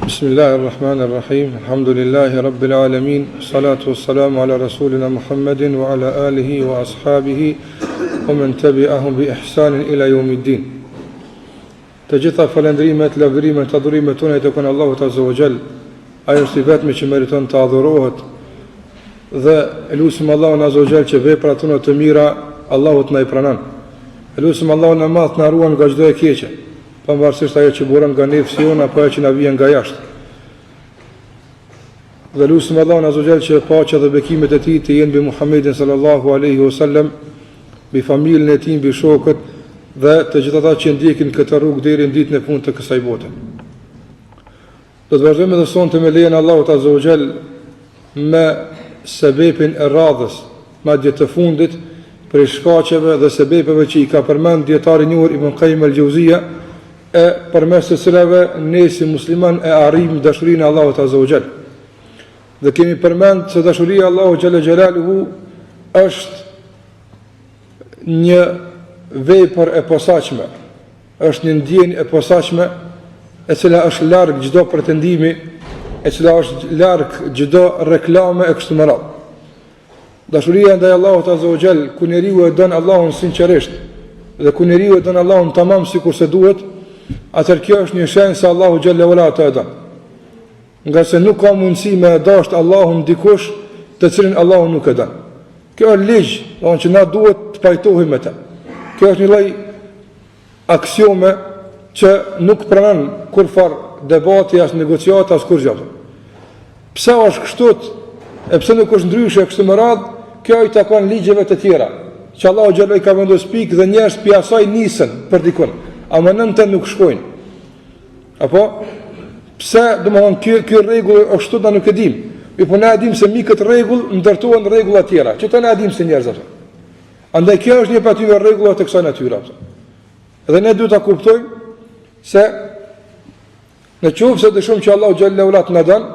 Bismillahirrahmanirrahim. Alhamdulillahi rabbil alamin. Salatu wassalamu ala rasulina Muhammedin wa ala alihi wa ashabihi wa man tabi'ahum bi ihsanin ila yawmiddin. Të gjitha falendrimet, lavdërimet, adhurimet tona i takojnë Allahut Azza wa Jall. Ai është i vetmi që meriton të adhurohet. Dhe lutim Allahun Azza wa Jall që veprat tona të mira Allahut na i pranon. Lutim Allahun e Madh na ruan nga çdo e keqe, pavarësisht ajo që buron nga nefsi jonë apo ajo që na vjen nga jashtë. Dhe lutim Allahun Azza wa Jall që paqja dhe bekimet e tij të jenë mbi Muhammedin sallallahu alaihi wasallam, mbi familjen e tij, mbi shokët dhe të gjithë ata që ndjekin këtë rrugë deri në ditën e fundit të kësaj bote. Do të vazhdojmë edhe sonte me lejen e Allahut Azza wa Jall me sebepin e radhës, madje të fundit, për shkaqeve dhe sebepeve që i ka përmend dietari i njohur Ibn Qayyim al-Jauziyja, e përmes të cilave ne si musliman e arrijmë dashurinë e Allahut Azza wa Jall. Dhe kemi përmend se dashuria e Allahut Jalla Jalaluhu është një vepër e posaçme, është një ndjenjë e posaçme e cila është larg çdo pretendimi, e cila është larg çdo reklame e kështu me radhë. Dashuria ndaj Allahut Azza wa Jall, ku njeriu e don Allahun sinqerisht dhe ku njeriu e don Allahun tamam sikur se duhet, atëherë kjo është një shenjë se Allahu Jalla wala ta don. Nga se nuk ka mundësi me dasht Allahun dikush të cilin Allahu nuk e don. Kjo është ligj, domthonjë që na duhet të pajtohemi me të. Kjo është një lloj aksiome që nuk pranon kurfar debati as negociata as kurrë gjë. Pse është kështu? E pse nuk është ndryshe kështu me radhë? Kjo i takon ligjeve të tjera, që Allahu Xhallahu i ka vendosur pikë dhe njerëz pi asaj nisën për dikun, ama nëntë nuk shkojnë. Apo pse domthon ky rregull është kështu, ta nuk e dim. Po na e dim se mi këtë rregull ndërtohen rregulla të tjera, që ta na e dim se njerëz ato. Andaj kjo është një patyre rregulla të kësaj natyre. Dhe ne duhet ta kuptojmë se në qoftë se dëshojmë që Allahu Xhallahu na don,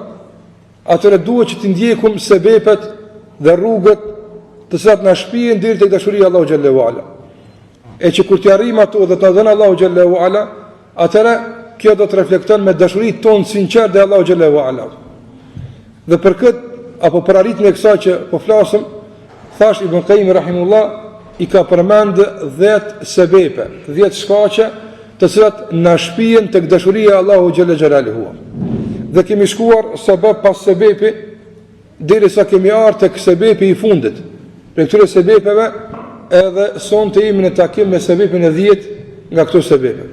atëre duhet që të ndjekum sebepet dhe rrugët të cilat na shpihen deri tek dashuria e Allahu xhallahu ala. E që kur të arrijmë ato dhe ta dhënë Allahu xhallahu ala, atëre kjo do të reflekton me dashurinë tonë sinqertë te Allahu xhallahu ala. Dhe për këtë apo për arritjen e kësaj që po flasim, thash Ibn Qayyim rahimullah i ka përmend 10 sebepe, 10 shkaqe të cilat na shpihen tek dashuria e Allahu xhallahu xhelaluhu. Dhe kemi shkuar sebep pas sebepi derisa kemi ardhur tek sebepi i fundit. Për këtyre sebepeve edhe sonte jemi në takim me sebepin e 10 nga këto sebepe.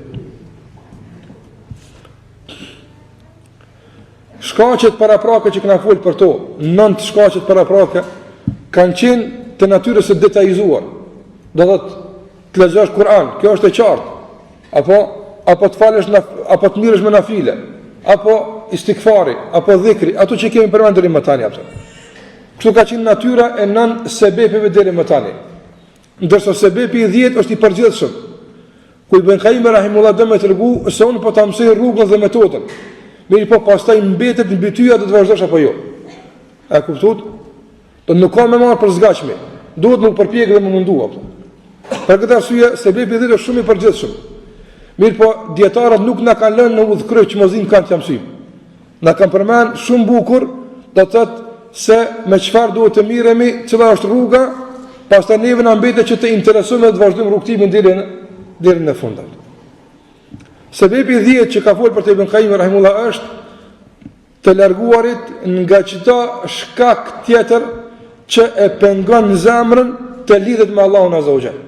Shkaqet paraprake që kena folë për to, 9 shkaqet paraprake kanë qenë të natyrës së detajzuar. Do të lexosh Kur'an, kjo është e qartë. Apo të falësh apo të mirësh me nafile, apo istikfari, apo dhikri, ato që kemi përmendur deri më tani apo. Kështu ka qenë natyra e 9 sebepeve deri më tani. Ndërsa sebepi i 10 është i përgjithshëm. Ku Ibn Qayyim rahimullah do më tregu se unë po ta mësoj rrugën dhe metodën. Mirë po pastaj mbetet mbi ty do të vazhdosh apo jo. A kuptuat? Do nuk ka më marr për zgjashme. Duhet më përpjek dhe më mundua apo. Për këtë arsye sebepi i 10 është shumë i përgjithshëm. Mirë po dietarët nuk na kanë lënë në udhkryq që mos i kanë të mësim. Na kanë përmend shumë bukur, do të thotë se me çfarë duhet të miremi, cila është rruga, pastaj neve na mbetet që të interesojmë të vazhdojmë rrugtimin deri në fund. Sebepi i 10 që ka folur për Ibn Qayyim rahimullah është të larguarit nga çdo shkak tjetër që e pengon zemrën të lidhet me Allahun Azza wa Jall.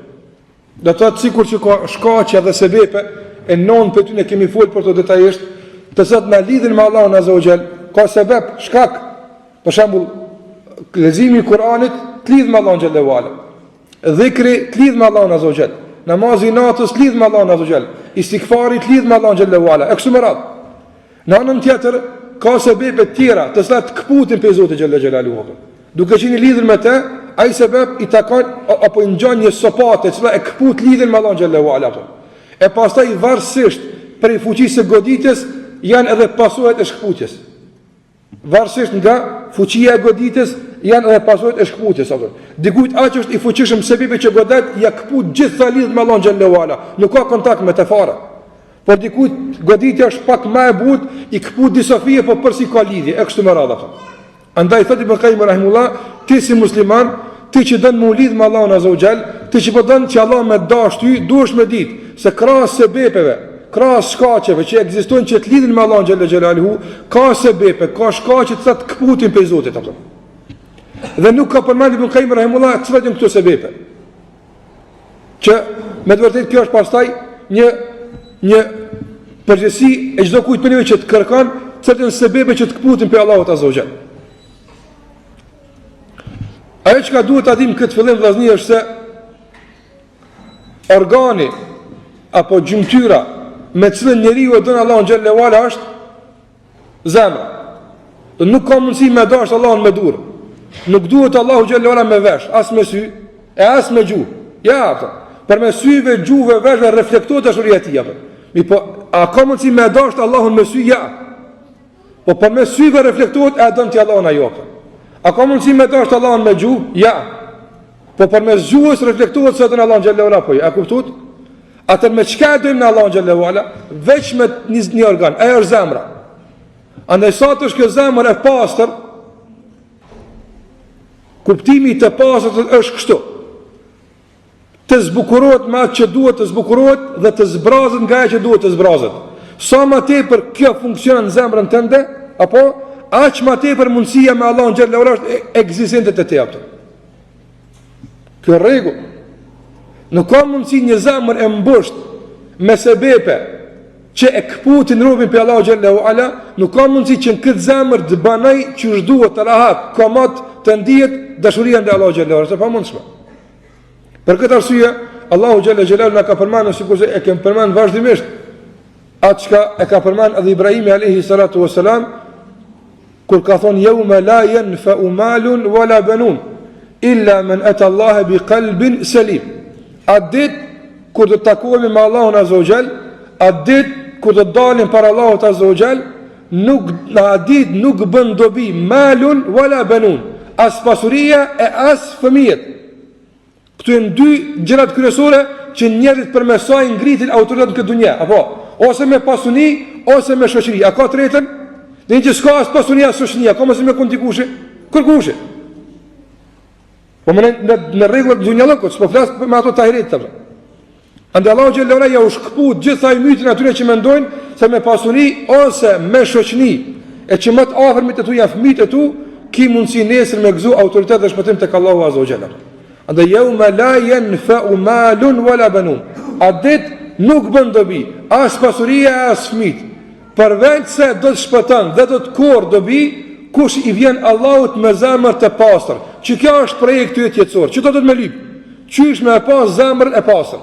Do të thotë sikur që ka shkaqe dhe sebepe e 9 për ty ne kemi folur për to detajisht, të cilat na lidhin me Allahun Azza wa Jall, ka sebeb, shkak. Për shembull, leximi i Kuranit të lidh me Allahun xhallahu ala. Dhikri të lidh me Allahun Azza wa Jall. Namazi i natës të lidh me Allahun Azza wa Jall. Istikfari të lidh me Allahun xhallahu ala. E kështu me radhë. Në anën tjetër ka sebebe të tjera të cilat kputin pe Zotin xhallahu xhelaluhu. Duke qenë lidhur me të, ai sebeb i takon apo i ngjan një sopate e cila e kput lidhen me Allahun xhallahu ala. E pastaj varësisht prej fuqisë së goditjes janë edhe pasojat e shkputjes. Varësisht nga fuqia e goditjes janë edhe pasojat e shkputjes apo. Dikujt aq është i fuqishëm sebebi që godet ja kput gjithë lidh me Allahun xhallahu ala. Nuk ka kontakt me të fare. por dikujt goditja është pak më e butë, i kput disa fije, po përsi ka lidhje, e kështu me radha. Andaj thot Ibn Qayyim rahimullah, ti si musliman, ti që dën me u lidh me Allahun azza wa xal, ti që po dën që Allah me dash ty, duhesh me ditë se krahas sebepeve, krahas shkaqeve që ekzistojnë që të lidhin me Allahun xhalla xhelaluhu, ka sebepe, ka shkaqe që të kputin prej Zotit apo. Dhe nuk ka përmendur Ibn Qayyim rahimullah çfarë këto sebepe. Që me të vërtetë kjo është pastaj një përgjithësi e çdo kujt për neve që të kërkon çfarë sebepe që të kputin prej Allahut azza wa xal. Ajo që ka duhet të adim këtë fillim vllazni është se organi apo gjymtyra me cilën njeriu e don Allahun xhallahu ala është zemra. Nuk ka mundësi me dash Allahun me durë. Nuk duhet Allahu xhallahu ala me vesh, as me sy, e as me gjuhë. Ja, ato. Për me syve, gjuhëve, veshve reflektohet dashuria e tij apo. Po a ka mundësi me dash Allahun me sy? Ja. Po për me syve reflektohet e don ti Allahun ajo. A ka mundësi me dash Allahun me gjuhë? Ja. Po për me gjuhës reflektohet se don Allahun xhallahu ala po. A kuptuat? Atër me qka e dojmë në Allahun xhallahu ala, veç me një organ, ajo është zemra. Andaj sa të është kjo zemër e pastër, kuptimi të pastër është kështu. Të zbukurohet me atë që duhet të zbukurohet dhe të zbrazet nga ajo që duhet të zbrazet. Sa më tepër kjo funksionon në zemrën tënde, apo aq më tepër mundësia me Allahun xhallahu ala është ekzistente të teja. Kjo rregull. Nuk ka mundësi një zemër e mbësht me sebepe që e kputin rrugën për Allahu xhallahu ala, nuk ka mundësi që në këtë zemër të banoj që duhet të rahat, komat të ndihet dashuria ndaj Allahu xhallahu ala, është e pamundshme. Për këtë arsye, Allahu xhallahu na ka përmendur sikurse e kem përmendur vazhdimisht atë çka e ka përmendur edhe Ibrahimi alayhi salatu wassalam kur ka thonë yawma la yanfa'u malun wala banun illa man ata Allah bi qalbin salim. Atë ditë kur do të takohemi me Allahun azza wa xal, atë ditë kur do të dalim para Allahut azza wa xal, nuk bën dobi malun wala banun, as pasuria e as fëmijët. Këto janë dy gjërat kryesore që njerëzit përmes saj ngritin autoritet në këtë dunjë, apo ose me pasuni ose me shoqëri. A ka tretën? Dhe që s'ka as pasunia as shoqëria, ka mos me kundikushi, kërkushi. Po në rregullat dunjallëkut, s'po flas me ato tahirit të. Andaj Allahu xhallahu ala ja u shkput gjithaj mytin atyre që mendojnë se me pasuni ose me shoqëni e që më të afërmit të tu janë fëmijët e tu, ki mundsi nesër me gëzu autoritet dhe shpëtim tek Allahu azza wa jalla. Andaj yawma la yanfa'u malun wala banun. Adet nuk bën dobi as pasuria as fëmijët. Përveç se do të shpëton dhe do të korr dobi kush i vjen Allahut me zemër të pastër. Që kjo është projekti yt jetësor. Që do të më lyp? Qysh me pas zemrën e pastër.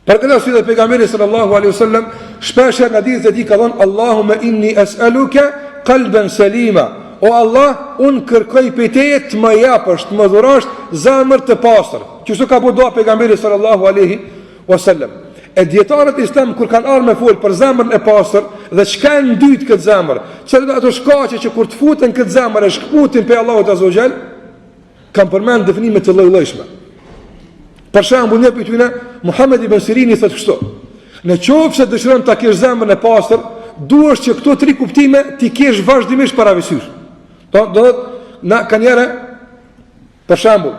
Për këtë arsye dhe pejgamberi sallallahu alaihi wasallam shpesh në hadithe e tij ka thënë Allahumma inni as'aluka qalban salima. O Allah, unë kërkoj prej teje të më japësh, të më dhurosh zemër të pastër. Qështu ka bëu dua pejgamberi sallallahu alaihi wasallam. E dietarët islam kur kanë ardhur me fol për zemrën e pastër dhe çka e ndyt këtë zemër, çfarë ato shkaqe që kur të futen këtë zemër e shkputin pe Allahut azza wa xal, kanë përmend definime të lloj-llojshme. Për shembull, një pyetje, Muhammed ibn Sirini thotë kështu: në qoftë se dëshiron ta kesh zemrën e pastër, duhesh që këto tri kuptime ti kesh vazhdimisht parasysh. Do na kanë njëra për shembull.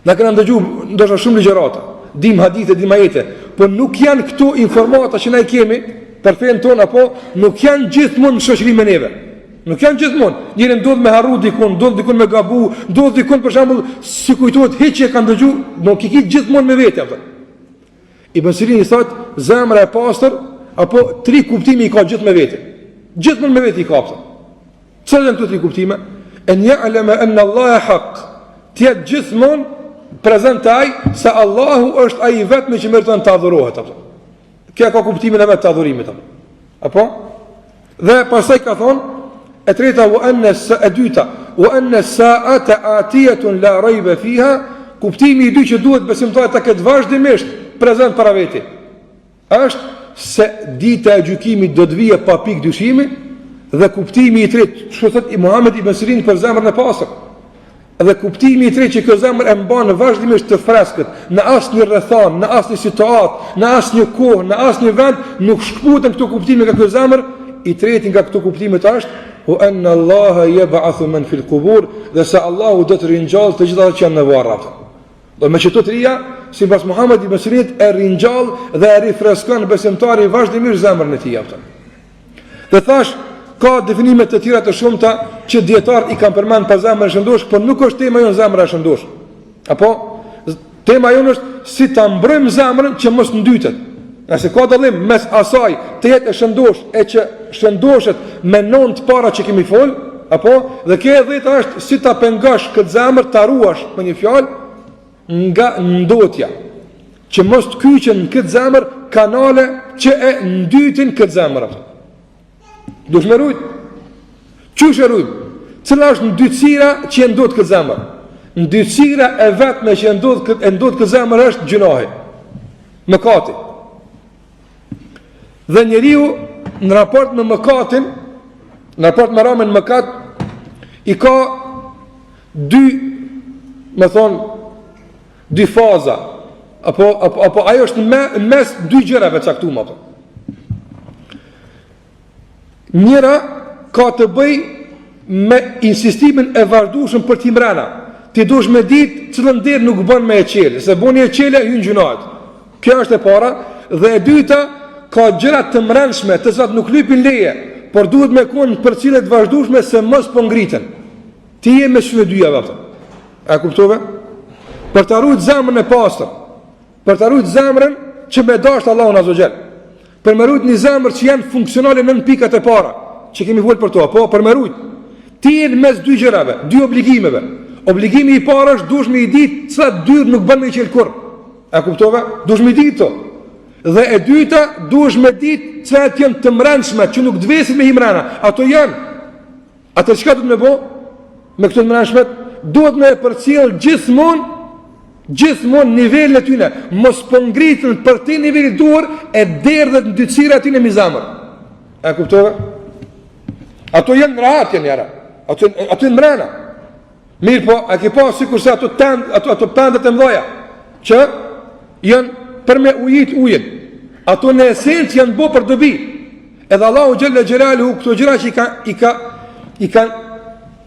Na kanë dëgjuar ndoshta shumë ligjërata, dim hadithe, dim ajete, por nuk janë këto informata që ne kemi për fen ton apo nuk janë gjithmonë në shoqëri me neve. Nuk janë gjithmonë. Njëri ndodh me harru dikun, ndodh dikun me gabu, ndodh dikun për shembull si kujtohet hiç e kanë dëgjuar, nuk i kit gjithmonë me vete apo. Ibn Sirini thotë, zemra e pastër apo tri kuptime i ka gjithë me vete. Gjithmonë me vete i ka apo. Çfarë janë këto tri kuptime? En ya'lama anna Allah haq. Ti gjithmonë prezant ai se Allahu është ai vetëm që meriton të adhurohet apo. Kjo ka kuptimin e vet të adhurimit apo. Apo? Dhe pastaj ka thonë e treta wa anna as-sa'ata wa anna as-sa'ata atiyatun la rayba fiha, kuptimi i dy që duhet besimtarët ta ketë vazhdimisht prezant para vete. Është se dita e gjykimit do të vijë pa pikë dyshimi, dhe kuptimi i tretë, çu thot i Muhamedi ibn Sirin për zemrën e pastër. Dhe kuptimi i tretë që kjo zemër e mban vazhdimisht të freskët, në asnjë rrethon, në asnjë situatë, në asnjë kohë, në asnjë vend nuk shkputen këto kuptime nga kjo zemër. I treti nga këto kuptime është "Wa anna Allaha yab'athu man fil qubur", dhe se Allahu do të ringjall të gjitha ata që janë në varr. Do me çto të rija, sipas Muhamedit ibn Sirinit, e ringjall dhe e rifreskon besimtarin vazhdimisht zemrën e tij aftë. Dhe thash, ka definime të tjera të shumta që dietar i kanë përmend për zemrën e shëndosh, por nuk është tema jonë zemra e shëndosh. Apo tema jonë është si ta mbrojmë zemrën që mos ndytet. Nëse ka dallim mes asaj të jetë e shëndosh e që shëndoshet me 9 para që kemi fol, apo dhe kjo e dhjetë është si ta pengosh këtë zemër, ta ruash me një fjalë nga ndotja, që mos të kyqen në këtë zemër kanale që e ndytin këtë zemër. Dush me rujt. Qysh e rujt? Cila është ndytësira që e ndot këtë zemër? Ndytësira e vetme që e ndot këtë zemër është gjunahi, mëkati. Dhe njeriu në raport me mëkatin, në raport me ramën mëkat, i ka dy faza, apo ajo është në mes dy gjërave caktuara apo. Njëra ka të bëj me insistimin e vazhdueshëm për t'i mbrana. Ti dush me ditë cilën derë nuk bën me e qelë, se bën e qelë hyn gjunahet. Kjo është e para, dhe e dyta ka gjëra të mbrëmshme, të cilat nuk lypin leje, por duhet me qenë për cilët vazhdueshme se mos po ngriten. Ti je me shumë dyja vetë. A kuptove? Për të ruajtur zemrën e pastër, për të ruajtur zemrën që me dashur Allahun azza xal. Për me ruajtur një zemër që janë funksionale në pikat e para, që kemi folur për to, apo për me ruajtur. Ti je mes dy gjërave, dy obligimeve. Obligimi i parë është dush me i ditë çfarë dyrt nuk bën me qel kurr. A kuptove? Dush me i ditë to. Dhe e dyta, dush me ditë çfarë janë të mbrëmshme që nuk dvesin me himrana. Ato janë. Atë çka duhet me bë? Me këto të mbrëmshme duhet me përcjell gjithmonë nivelin e tyre. Mos po ngritën për ti niveli duhur e derdhet në dytësira aty në mizamër. A kuptove? Ato janë rahat janë jara. Ato janë mbrana. Mirë po, a ke pa sikurse ato pendet e mdoja që janë për me ujit ujin. Ato në esencë janë bo për dobi. Edhe Allahu Gjelle Gjelaluhu këto gjëra që i ka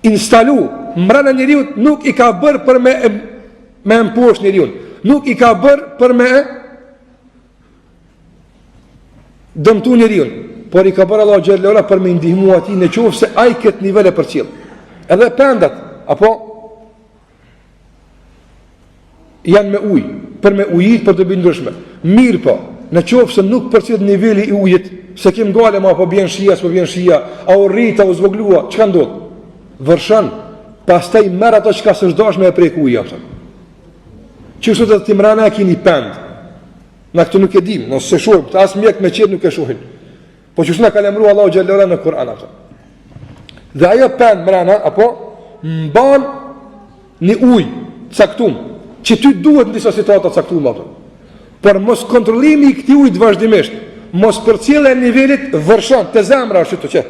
instalu mbrana njeriut, nuk i ka bërë për me mposh njeriun. Nuk i ka bërë për me dëmtu njeriun, por i ka bërë Allahu Gjelle Gjelaluhu për me ndihmu ati në qofë se aj këtë nivel e për cilë. Edhe pendat, apo janë me ujë, për me ujit për dobi ndryshme. Mirë po, në qofë se nuk përcillet niveli i ujit, se kem gale ma po bjen shia, s'po bjen shia, a u rrita, u zvoglua, që ka ndodhë? Vërshën, pas taj merë ato që ka së shdash me e prejk uja. Që sot e të timrana e kini pend, në këtë nuk e dim, nësë se shohim, të asë mjek me qetë nuk e shohin. Po që në ka lemru Allahu Gjellera në Kur'an. Dhe ajo pend mrana, apo, mban një ujë, caktum, që ty duhet në disa situata caktum, por mos kontrollimi i këti ujtë vazhdimisht, mos përcjellja e nivelit vërshon, të zemra është të që,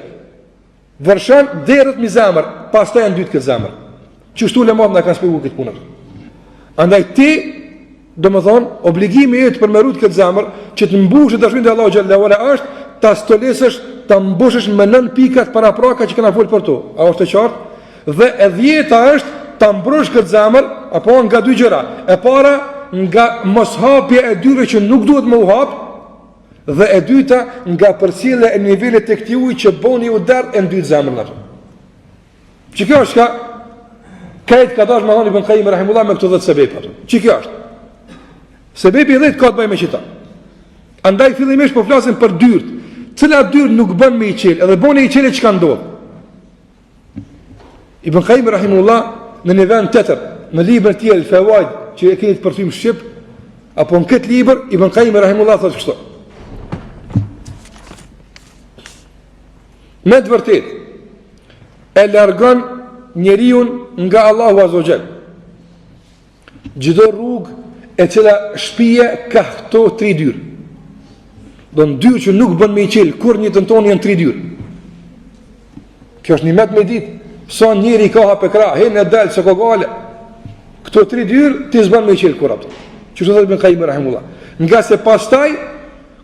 vërshon derët mi zemër, pas ta janë dytë këtë zemër. Qështu lemat në kanë spjegu këtë punët. Andaj ti, do më thonë, obligimi e të përmerut këtë zemër, që të mbushë dashurinë të Allahu Xhallahu Ala është, ta stolesësh, ta mbushësh me 9 pikat para praka që këna folë për to. A është e qartë? Dhe e 10-ta është ta mbrosh këtë zemër, apo nga dy gjëra. E para, nga moshapja e dyre që nuk duhet më u hapë, dhe e dyta nga përcjellja e nivelit të këtij uji që boni u derdh e ndyt zemrën atë. Që kjo është ka këtë ka dash Muhamedi ibn Qayyim rahimullah me këto 10 sebep ato. Që kjo është. Sebepi i 10 ka të bëjë me çita. Andaj fillimisht po flasim për dyrt. Cila dyrt nuk bën me i qel, edhe boni i qelë çka ndodh. Ibn Qayyim rahimullah në një vend tjetër, në librin e tij El-Fawaid, që e keni të përfshim shqip, apo në këtë libër Ibn Qayyim rahimullah thotë kështu. Me të vërtet e largon njeriun nga Allahu Azza wa Jall çdo rrugë e cila shpije ka këto 3 dyrë. Do në dyrë që nuk bën me i qelë, kur një të tonë janë 3 dyrë. Kjo është një met me ditë, Sa njëri ka hap e kra, në dalë se ka gale. Këto 3 dyrë ti s'ban me qelë kur ato. Që thotë Ibn Qayyim rahimullah. Nga se pastaj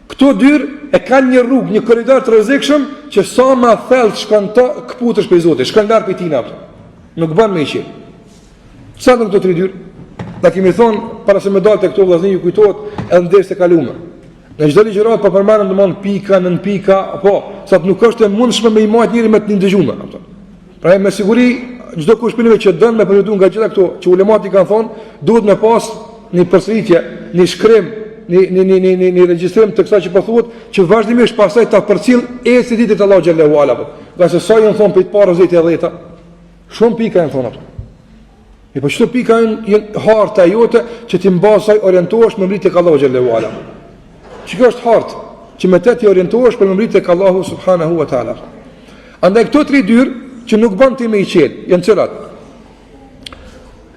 këto dyrë e kanë një rrugë, një korridor të rrezikshëm që sa më thellë shkon të kputesh për Zotin, shkon ndar për tina ato. Nuk bën me qelë. Sa do këto 3 dyrë? Ta kemi thonë para se me dalë te këto vllazëni ju kujtohet edhe ndërsa kaluam. Në çdo ligjërat po përmendëm domthon pika nën pika, apo sa nuk është e mundshme me i marrë njëri me të ndëgjuar ato. Pra me siguri çdo kush pinëve që don me përjetu nga gjitha këto që ulemat i kanë thonë, duhet me pas një përsëritje, një shkrim, një regjistrim të kësaj që po thuhet, që vazhdimisht pastaj ta përcjell eci ditët e Allahu xhallahu ala. Nga se sa janë thonë për të parë 10 shumë pika janë thonë ato. E po çdo pika janë harta jote që ti mbasaj orientohesh me mrit tek Allahu xhallahu ala. Çka është hartë që me të ti orientohesh për mrit tek Allahu subhanahu wa taala. Andaj këto 3 dyrë që nuk bën ti me i qelë, janë cilat?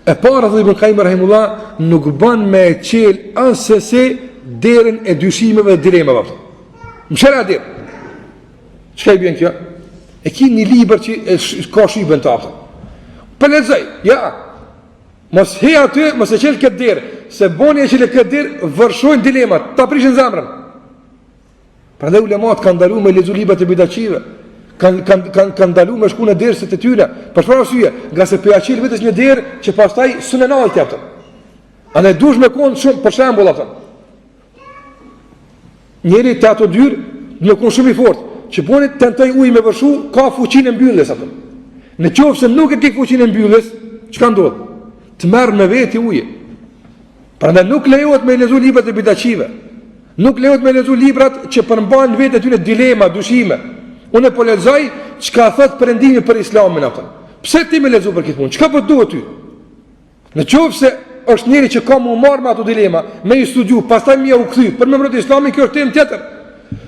E para dhe Ibn Qayyim rahimullah nuk bën me e qelë asesi derën e dyshimeve dhe dilemave. Mshela derë. Çka i bjen kjo? E ki një libër që ka shqibën të aftë. Për lexoj, ja. Mos he aty, mos e qelë këtë derë. Se boni e qelë këtë derë, vërshojnë dilemat, ta prishin zemrën. Prandaj ulemat kanë ndaluar me lexu librat e bidatçive. Kanë ndaluar me shku në derset e tyre. Për çfarë arsye? Nga se për aqil vetës një derë që pastaj sunen alti atë. A ne dush me kon shumë për shembull atë. Njëri të ato dyrë në kon shumë i fortë, që buni tentoj ujë me vërshu, ka fuqinë e mbylljes atë. Në qoftë se nuk e ke fuqinë e mbylljes, çka ndodh? Të merr me veti ujë. Prandaj nuk lejohet me lexu librat e bidatçive. Nuk lejohet me lexu librat që përmbajnë vetë aty dilema, dyshime. Unë po lexoj çka thot Perëndimi për Islamin atë. Pse ti më lexo për këtë punë? Çka po duhet ty? Në qoftë se është njëri që ka më marrë me ato dilema, me i studiu, pastaj më u kthy për me mbrojtë Islamin, kjo është temë tjetër.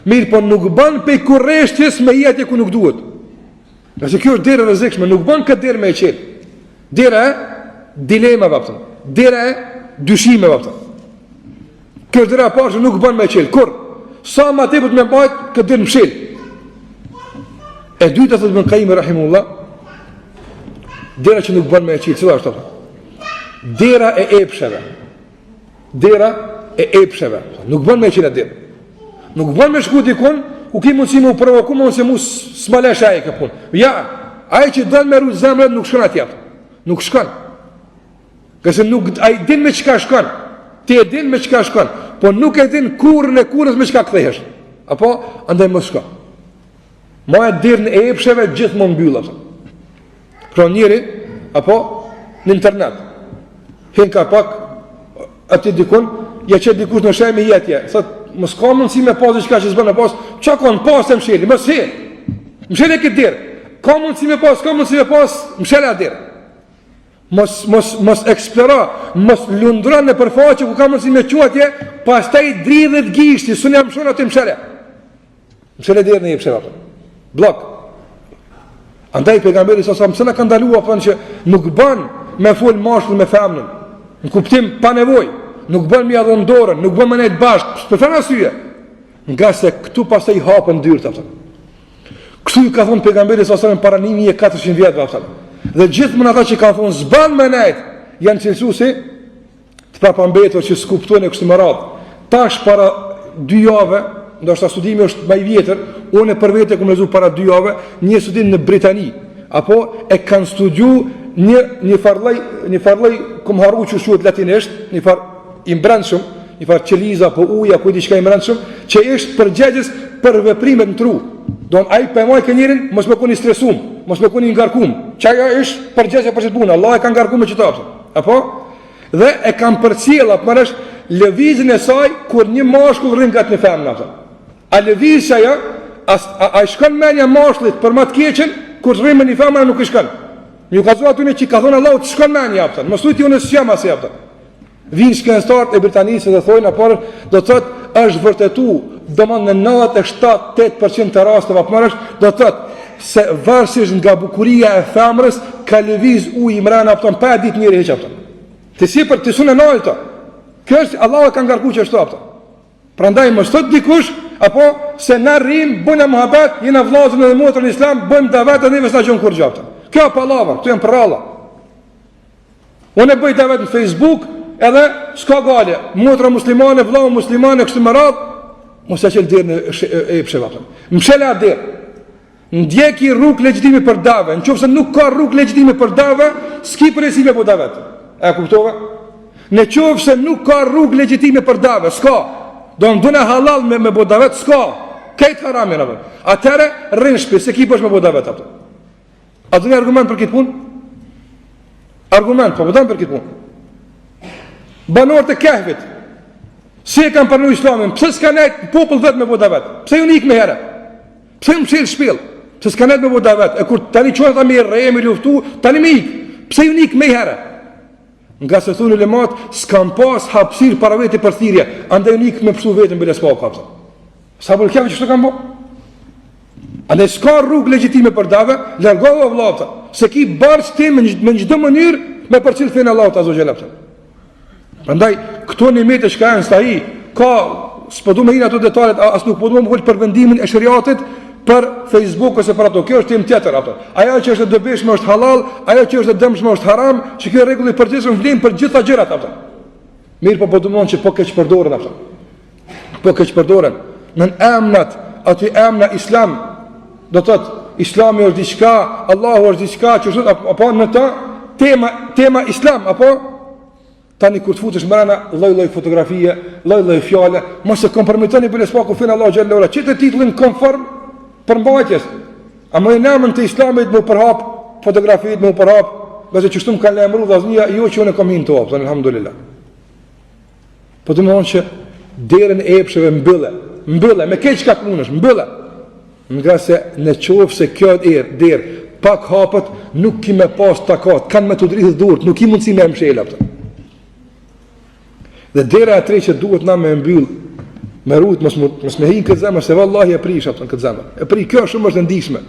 Mirë, po nuk bën pe kurreshtjes me jetë ku nuk duhet. Nëse kjo është derë e rrezikshme, nuk bën këtë derë me e qenë. Dera e dilemave atë. Dera e dyshimeve atë. Kjo është dera e parë që nuk bën me e qenë. Kur sa më tepër të më bëhet këtë derë mshël. E dyta thotë Ibn Qayyim rahimullah, dera që nuk bën me e qenë, cila është ato? Dera e epsheve. Dera e epsheve. Nuk bën me e qenë derë. Nuk bën me shku dikun ku ki mundësi me u provoku, se mu s'malesh aje ka punë. Ja, aje që dënë me rrujtë zemrët nuk shkon atje. Nuk shkon. Këse nuk, aje din me qka shkon. Ti e din me qka shkon. Po nuk e din kurën e kurës me qka këthehesh. Apo, andaj më shkon. Ma e dirën e epsheve gjithë më mbylla. Pra njëri, apo, në internet. Hen ka pak, ati dikun, ja që dikush në shaj me jetje. Thot, mos ka mundësi me pasë çka që s'bën me pas. Çka kanë pasë msheli? Mos he. Msheli këtë derë. Ka mundësi me pas, mshela derë. Mos eksplora, mos lundra në përfaqe ku ka mundësi me quatje, pastaj dridhet gishti, s'unë jam shon atë mshele. Mshele derë në jepsheva. Blok. Andaj pejgamberi sa më na ka ndaluar thonë që nuk bën me fol mashkull me femnën. Në kuptim pa nevojë. Nuk bën mi adhon dorën, nuk bën me nejtë bashkë, për fërë asyje. Nga se këtu pasaj hapën dyrët, aftën. Kështu ju ka thonë pejgamberi sasërën para 1400 vjetëve, aftën. Dhe gjithë më në ata që ka thonë zban me nejtë, janë cilësu si të prapambetur që s'kuptojnë e kështu më radhë. Tash para 2 jave, ndoshta studimi është maj vjetër, unë e për vete këmë lezu para 2 jave, një studim në Britani, apo e kanë studiu një farloj këmë haru që shuhet latinisht, një farë i mbrëndshëm, një farë qeliza po uja, ku i diçka i mbrëndshëm, që ishte përgjegjës për veprimet në tru. Don ai pa moj kënjërin, mos më koni stresum, mos më koni ngarkum. Çaja është përgjegjësia për çet punë. Allah e ka ngarkuar me çfarë. Apo? Dhe e kanë përcjell apërash lëvizjen e saj kur një mashkull rrin gat në femën atë. A lëvizja ajo, a shkon menja mashkullit për më të keqen, kur rrin me një femër nuk i shkon. Ju ka thënë aty që ka thënë Allahu të shkon menja atë. Mos thuti unë s'jam as atë. Vinë shkencëtarët e Britanisë dhe thojnë apo do të thotë është vërtetu domon në 97-8% të rasteve apo do të thotë se varësisht nga bukuria e femrës ka lëviz ujë mbrana apo pa ditë njëri hiç apo. Ti sipër ti sunë nalta. Kjo është Allahu ka ngarkuar që ashtu apo. Prandaj mos thot dikush apo se na rrim bëna muhabet, jena vllazën dhe motrën në Islam, bëjmë davet edhe vetë sa gjon kur gjafta. Kjo pallava, këtu janë prralla. Unë e bëj davet në Facebook, edhe s'ka gale, motra muslimane, vëlla muslimane, kështu me radhë, mos e qel derën e psheva. Mshela derë. Ndjeki rrugë legjitime për dave. Nëse nuk ka rrugë legjitime për dave, s'ki përsi me davet. E kuptova? Nëse nuk ka rrugë legjitime për dave, s'ka. Do ndona halal me davet, s'ka. Këtë haram janë apo. Atëre rrin shtëpi, se ki bësh me davet ato. A do një argument për këtë punë? Argument, po dam për këtë punë. Banorët e Kehvit, si e kanë pranuar Islamin, pse s'ka nejt popull vetë me davet? Pse ju nik me herë? Pse më shil shpill? Pse s'ka nejt me davet? E kur tani çon ata me rre, me luftu, tani me ik. Pse ju nik me herë? Nga se thunë ulemat, s'kan pas hapësirë para vete për thirrje, andaj unik me psu vetën bile s'pa kapsa. Sa për kjave që shtë kanë bo? Andaj s'ka rrugë legjitime për dave, largohu vëllata, se ki barës ti me në çdo mënyrë me përcil fejnë Allah të azogjela. Andaj, këto një mete shka e në stahi, ka, s'pëdu me hinë ato detalet, as nuk pëdu me për vendimin e shëriatit, për Facebook ose për ato. Kjo është tim tjetër ato. Ajo që është e dobishme është halal, ajo që është e dëmshme është haram, që kjo rregull i përgjithshëm vlen për gjitha gjërat ato. Mirë, po domthon që po keq përdoren ato. Po keq përdoren. Në emnat, aty emna Islam, do thotë Islami është diçka, Allahu është diçka, që thotë apo në ta tema Islam apo tani kur të futesh mbrana lloj-lloj fotografie, lloj-lloj fjale, mos e kompromitoni për spaku fen Allahu xhallahu ala. Çitë titullin konform për mbajtjes. A më namën të Islamit më përhap fotografitë më përhap, gjasë që shtum kanë lajmëruar vllaznia, jo që unë kam hin top, alhamdulillah. Po të më thonë që derën e epsheve mbylle, me keq ka punësh, mbylle. Nga se në qofë se kjo derë, pak hapët, nuk ki me pas takat, kanë me të dritë dhurët, nuk ki mundësi me mshela. Dhe dera e tre që duhet na me mbyll, me rujt, mos me hinë këtë zemër, se vallahi e prish atë në këtë zemër. E pri, kjo shumë është ndihshme.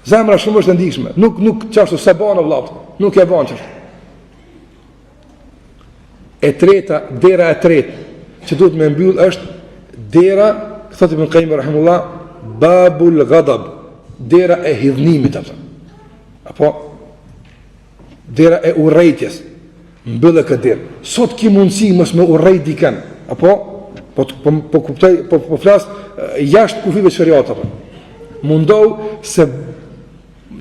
Zemra shumë është ndihshme. Nuk qashtu se banë vllaut, nuk e banë qashtu. E treta, dera e tretë, që duhet me mbyll është dera, thot Ibn Qayyim rahimullah, babul ghadab, dera e hidhnimit apo dera e urrejtjes. Mbyllë këtë derë. Sot ki mundësi mos me urrejt diken, apo po kuptoj, po flas jashtë kufive shariat apo. Mundohu se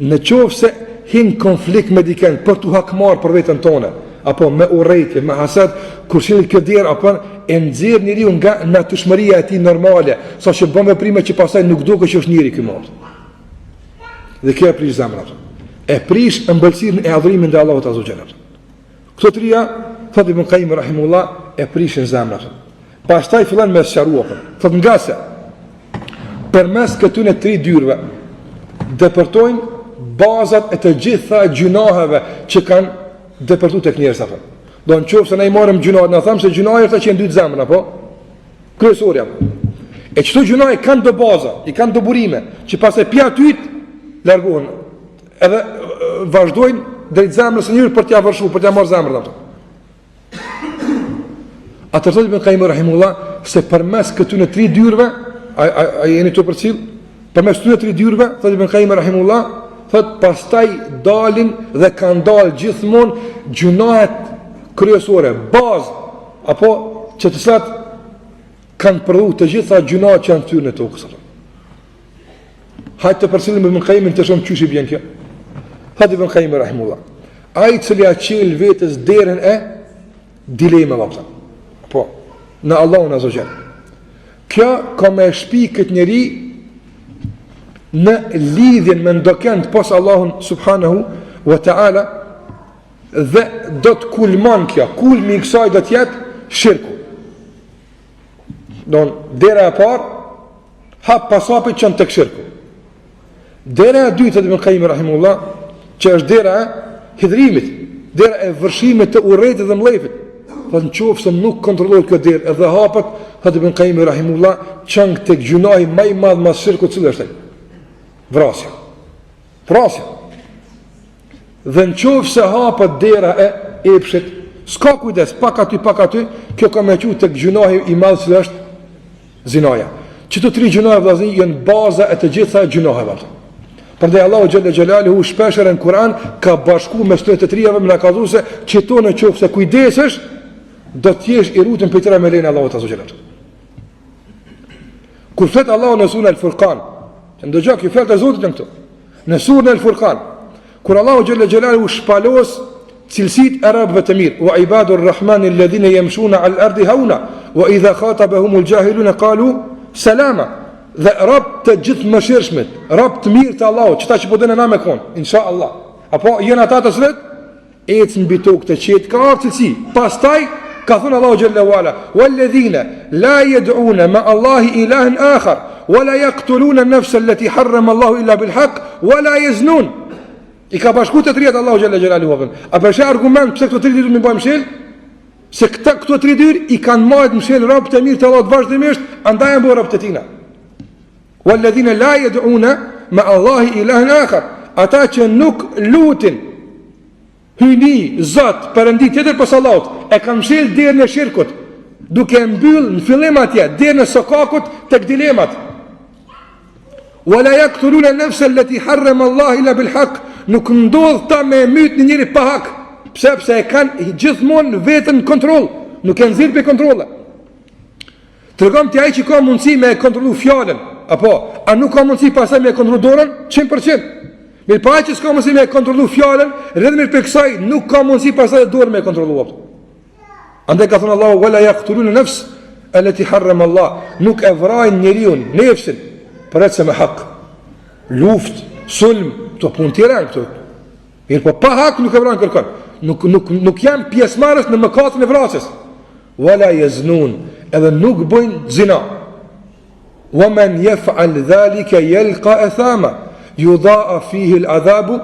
në qoftë se hin konflikt me diken për tu hakmar për veten tonë, apo me urrejtje, me hasad, kur shihni këtë derë apo e nxjerr njeriu nga natyrshmëria e tij normale, saqë bën veprime që pastaj nuk duket që është njeri ky më. Dhe kjo e prish zemrën. E prish ëmbëlsinë e adhurimit ndaj Allahut azza xhallah. Këto tria, thot Ibn Qayyim rahimullah, e prishin zemrën. Pastaj fillon me sqaruar. Thot nga se përmes këtyre tre dyrëve depërtojnë bazat e të gjitha gjunaheve që kanë depërtuar tek njerëzit apo. Do në qoftë se ne i marrim gjunahet, na thamë se gjunahet është që e ndyt zemrën apo kryesorja. E çdo gjunahe kanë do baza, i kanë do burime, që pastaj pi aty largohen. Edhe vazhdojnë drejt zemrës së njëri për t'ia vërshuar, për t'ia marrë zemrën ato. Atë thotë Ibn Qayyim rahimullah se përmes këtyre tre dyrëve, a jeni të përcjell? Përmes këtyre tre dyrëve, thotë Ibn Qayyim rahimullah, thotë pastaj dalin dhe kanë dalë gjithmonë gjunahet kryesore, bazë apo që të cilat kanë prodhuar të gjitha gjunahet që janë thyrë në tokë. Hajtë të përcjellim Ibn Qayyimin të shohim çysh i bën kjo. Thotë Ibn Qayyim rahimullah, ai cili a qel vetes derën e dilema vapsa. Po, në Allahun azza xal. Kjo ka me shpi këtë njeri në lidhjen me ndokend pos Allahun subhanahu wa ta'ala dhe do të kulmon kjo, kulmi i kësaj do të jetë shirku. Don dera e parë hap pas hapi çon tek shirku. Dera e dytë Ibn Qayyim rahimullah, që është dera e hidhrimit, dera e vërshimit të urrejtit dhe mlefit. Thot në qoftë se nuk kontrollohet kjo derë edhe hapet, thot Ibn Qayyim rahimullah, çon tek gjunahi më i madh mas shirku, cili është ai? Vrasja. Vrasja. Dhe në qoftë se hapet dera e epshit, s'ka kujdes, pak aty, kjo ka me qenë tek gjunahi i madh që është zinaja. Që të tri gjunahe vllazni janë baza e të gjitha gjunaheve. Prandaj Allahu xhalla xhelaluhu shpeshherë në Kur'an ka bashku me shtet të trijave me nakazuse që tonë nëse kujdesesh do të jesh i rrugën për tëra me lenin Allahu azza xhelal. Kur flet Allahu në surën Al-Furqan, ndëgjoj që flet e Zotit në këtu. Në surën Al-Furqan, kur Allahu xhalla xhelaluhu shpalos cilësitë e arabëve të mirë, wa ibadur rahmani alladhina yamshuna al-ardi hauna wa idha khatabahumul jahiluna qalu salama. Dhe rab të gjithë mëshirshmit, rab të mirë të Allahu, qëta që po dënë na me konë, insha Allah. Apo jenë ata të sret, ecë në bitokë të qetë, ka arë cilësi. Pastaj, ka thunë Allahu Jalla wa Ala, walladhina la yad'una ma Allahi ilahin akhar, wa la yaqtuluna an-nafsa allati harrama Allahu illa bil haqq, wa la yaznun. I ka bashku të trijet Allahu Jalla Jalaluhu. A përshë argument pëse këto 3 dyr më bëjmë mshel? Se këto 3 dyr i kanë marrë mshel rab të mirë të Allahut vazhdimisht, andaj janë bërë rab të tina. Walladhina la yad'una ma Allahi ilahin akhar, ata që nuk lutin hyni, zot, perëndi tjetër pas Allahut, e kanë mshel derën e shirkut, duke mbyll në fillim atje derën e sokakut tek dilemat. Wala yaqtuluna an-nafsa allati harrama Allah illa bil haqq, nuk ndodh ta me myt në njëri pa hak. Pse e kanë gjithmonë veten kontroll, nuk e nxirr pe kontrolle. Tregom ti ai që ka mundësi me kontrollu fjalën, apo a nuk ka mundësi pastaj me kontrollu dorën 100%. Mirë pa që s'ka mundësi me kontrollu fjalën, rreth për kësaj nuk ka mundësi pastaj dorën me kontrollu. Andaj ka thënë Allahu wala yaqtuluna nafs allati harrama Allah, nuk e vrajnë njeriu nefsin për atë me hak. Luftë, sulm, to punë tjera këtu. Mirë po pa hak nuk e vrajnë kërkon. Nuk janë pjesëmarrës në mëkatin e vrasjes. Wala yaznun, edhe nuk bëjnë zina. Wa man yaf'al dhalika yalqa athama yudha'af fihi al'adhabu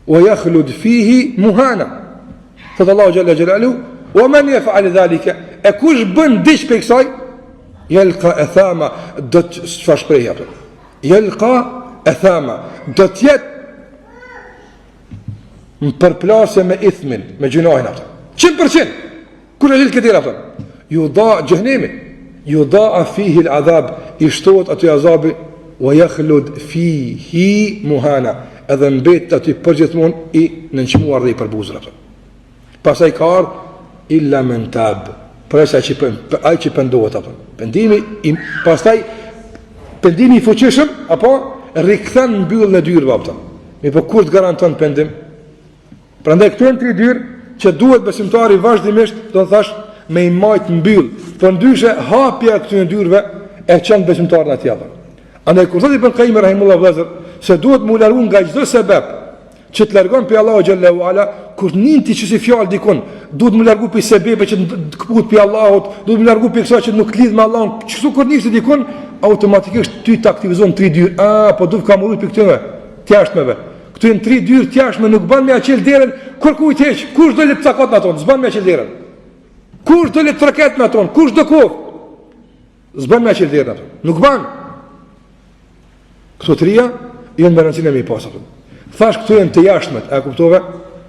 wa yakhlud fihi muhana. Thot Allahu Jalla Jalaluhu, wa man yaf'al dhalika, e kush bën diç për kësaj, yalqa athama, do të shpërhej apo. Yalqa athama, do të jetë në përplasje me ithmin, me gjunohin ato. 100%. Kur e gjithë këtira ato. Yudha fihi al-adhab, i shtohet aty azabi, wa yakhlud fihi muhana, edhe mbet aty përgjithmonë i nënçmuar dhe i përbuzur ato. Pastaj ka ardhur illa man tab, për ai që pendohet ato. Pastaj pendimi i fuqishëm apo rikthen mbyllën e dyrave ato. Mi po kur të garanton pendim? Prandaj këto janë 3 dyrë që duhet besimtari vazhdimisht, do të thash, me i majt mbyll. Përndryshe hapja këtyre dyrëve e çon besimtarin atij apo. Andaj kur thotë Ibn Qayyim rahimullahu vëllazër, se duhet mu largu nga çdo sebeb që të largon pe Allahu xhallahu ala, kur ninti që si fjalë dikun, duhet mu largu pe sebebe që të kput pe Allahut, duhet mu largu pe kësaj që nuk lidh me Allahun. Kështu kur nisi dikun, automatikisht ty të aktivizon 3 dyrë. Po duhet kam urrit pe këtyre të jashtmeve. Këtu janë 3 dyrë të jashtme, nuk bën me aqel derën, kur kujt heq, kush do le të cakot me ato, s'bën me aqel derën. Kush do le të troket me ato, kush do kohë, s'bën me aqel derën ato. Nuk bën. Këto 3 janë me rëndësinë e mi pas ato. Thash këtu janë të jashtmet, e kuptove?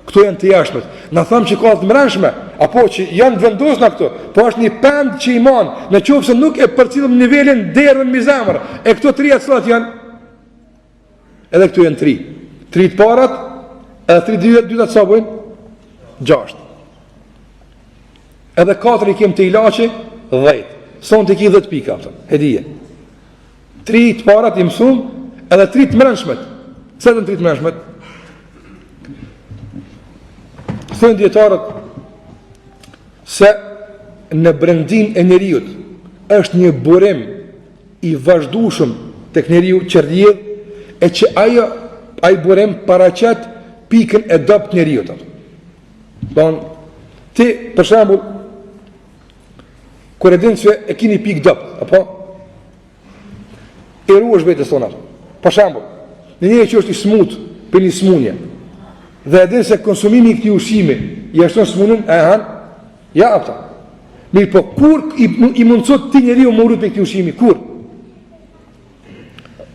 Këtu janë të jashtmet. Na tham që ka të mbrëmshme, apo që janë vendosur na këtu, po është një pend që i man, nëse nuk e përcillim nivelin derën me zemër. E këto 3 cilat janë? Edhe këtu janë 3. 3 të parat, edhe 3 dyta të sabojnë, 6. Edhe 4 i kem të ilaçi, 10. Son të ki 10 pika, hedije. 3 të parat i mësum, edhe 3 të mbrëmshmet. Se të 3 të mbrëmshmet? Thënë djetarët se në brendin e njeriut është një burim i vazhdueshëm tek njeriu që rrjedh, e që ai burim paraqet pikën e dopt njeriut. Don ti për shembull kur e din se e keni pikë dopt, apo e ruash vetes tonë. Për shembull, në një që është i smut, për një smunje, dhe e din se konsumimi i këtij ushqimi i ashton smunën, e han, ja apta. Mirë, po kur i mundsot ti njeriu më urrit për këtij ushqimi, kur?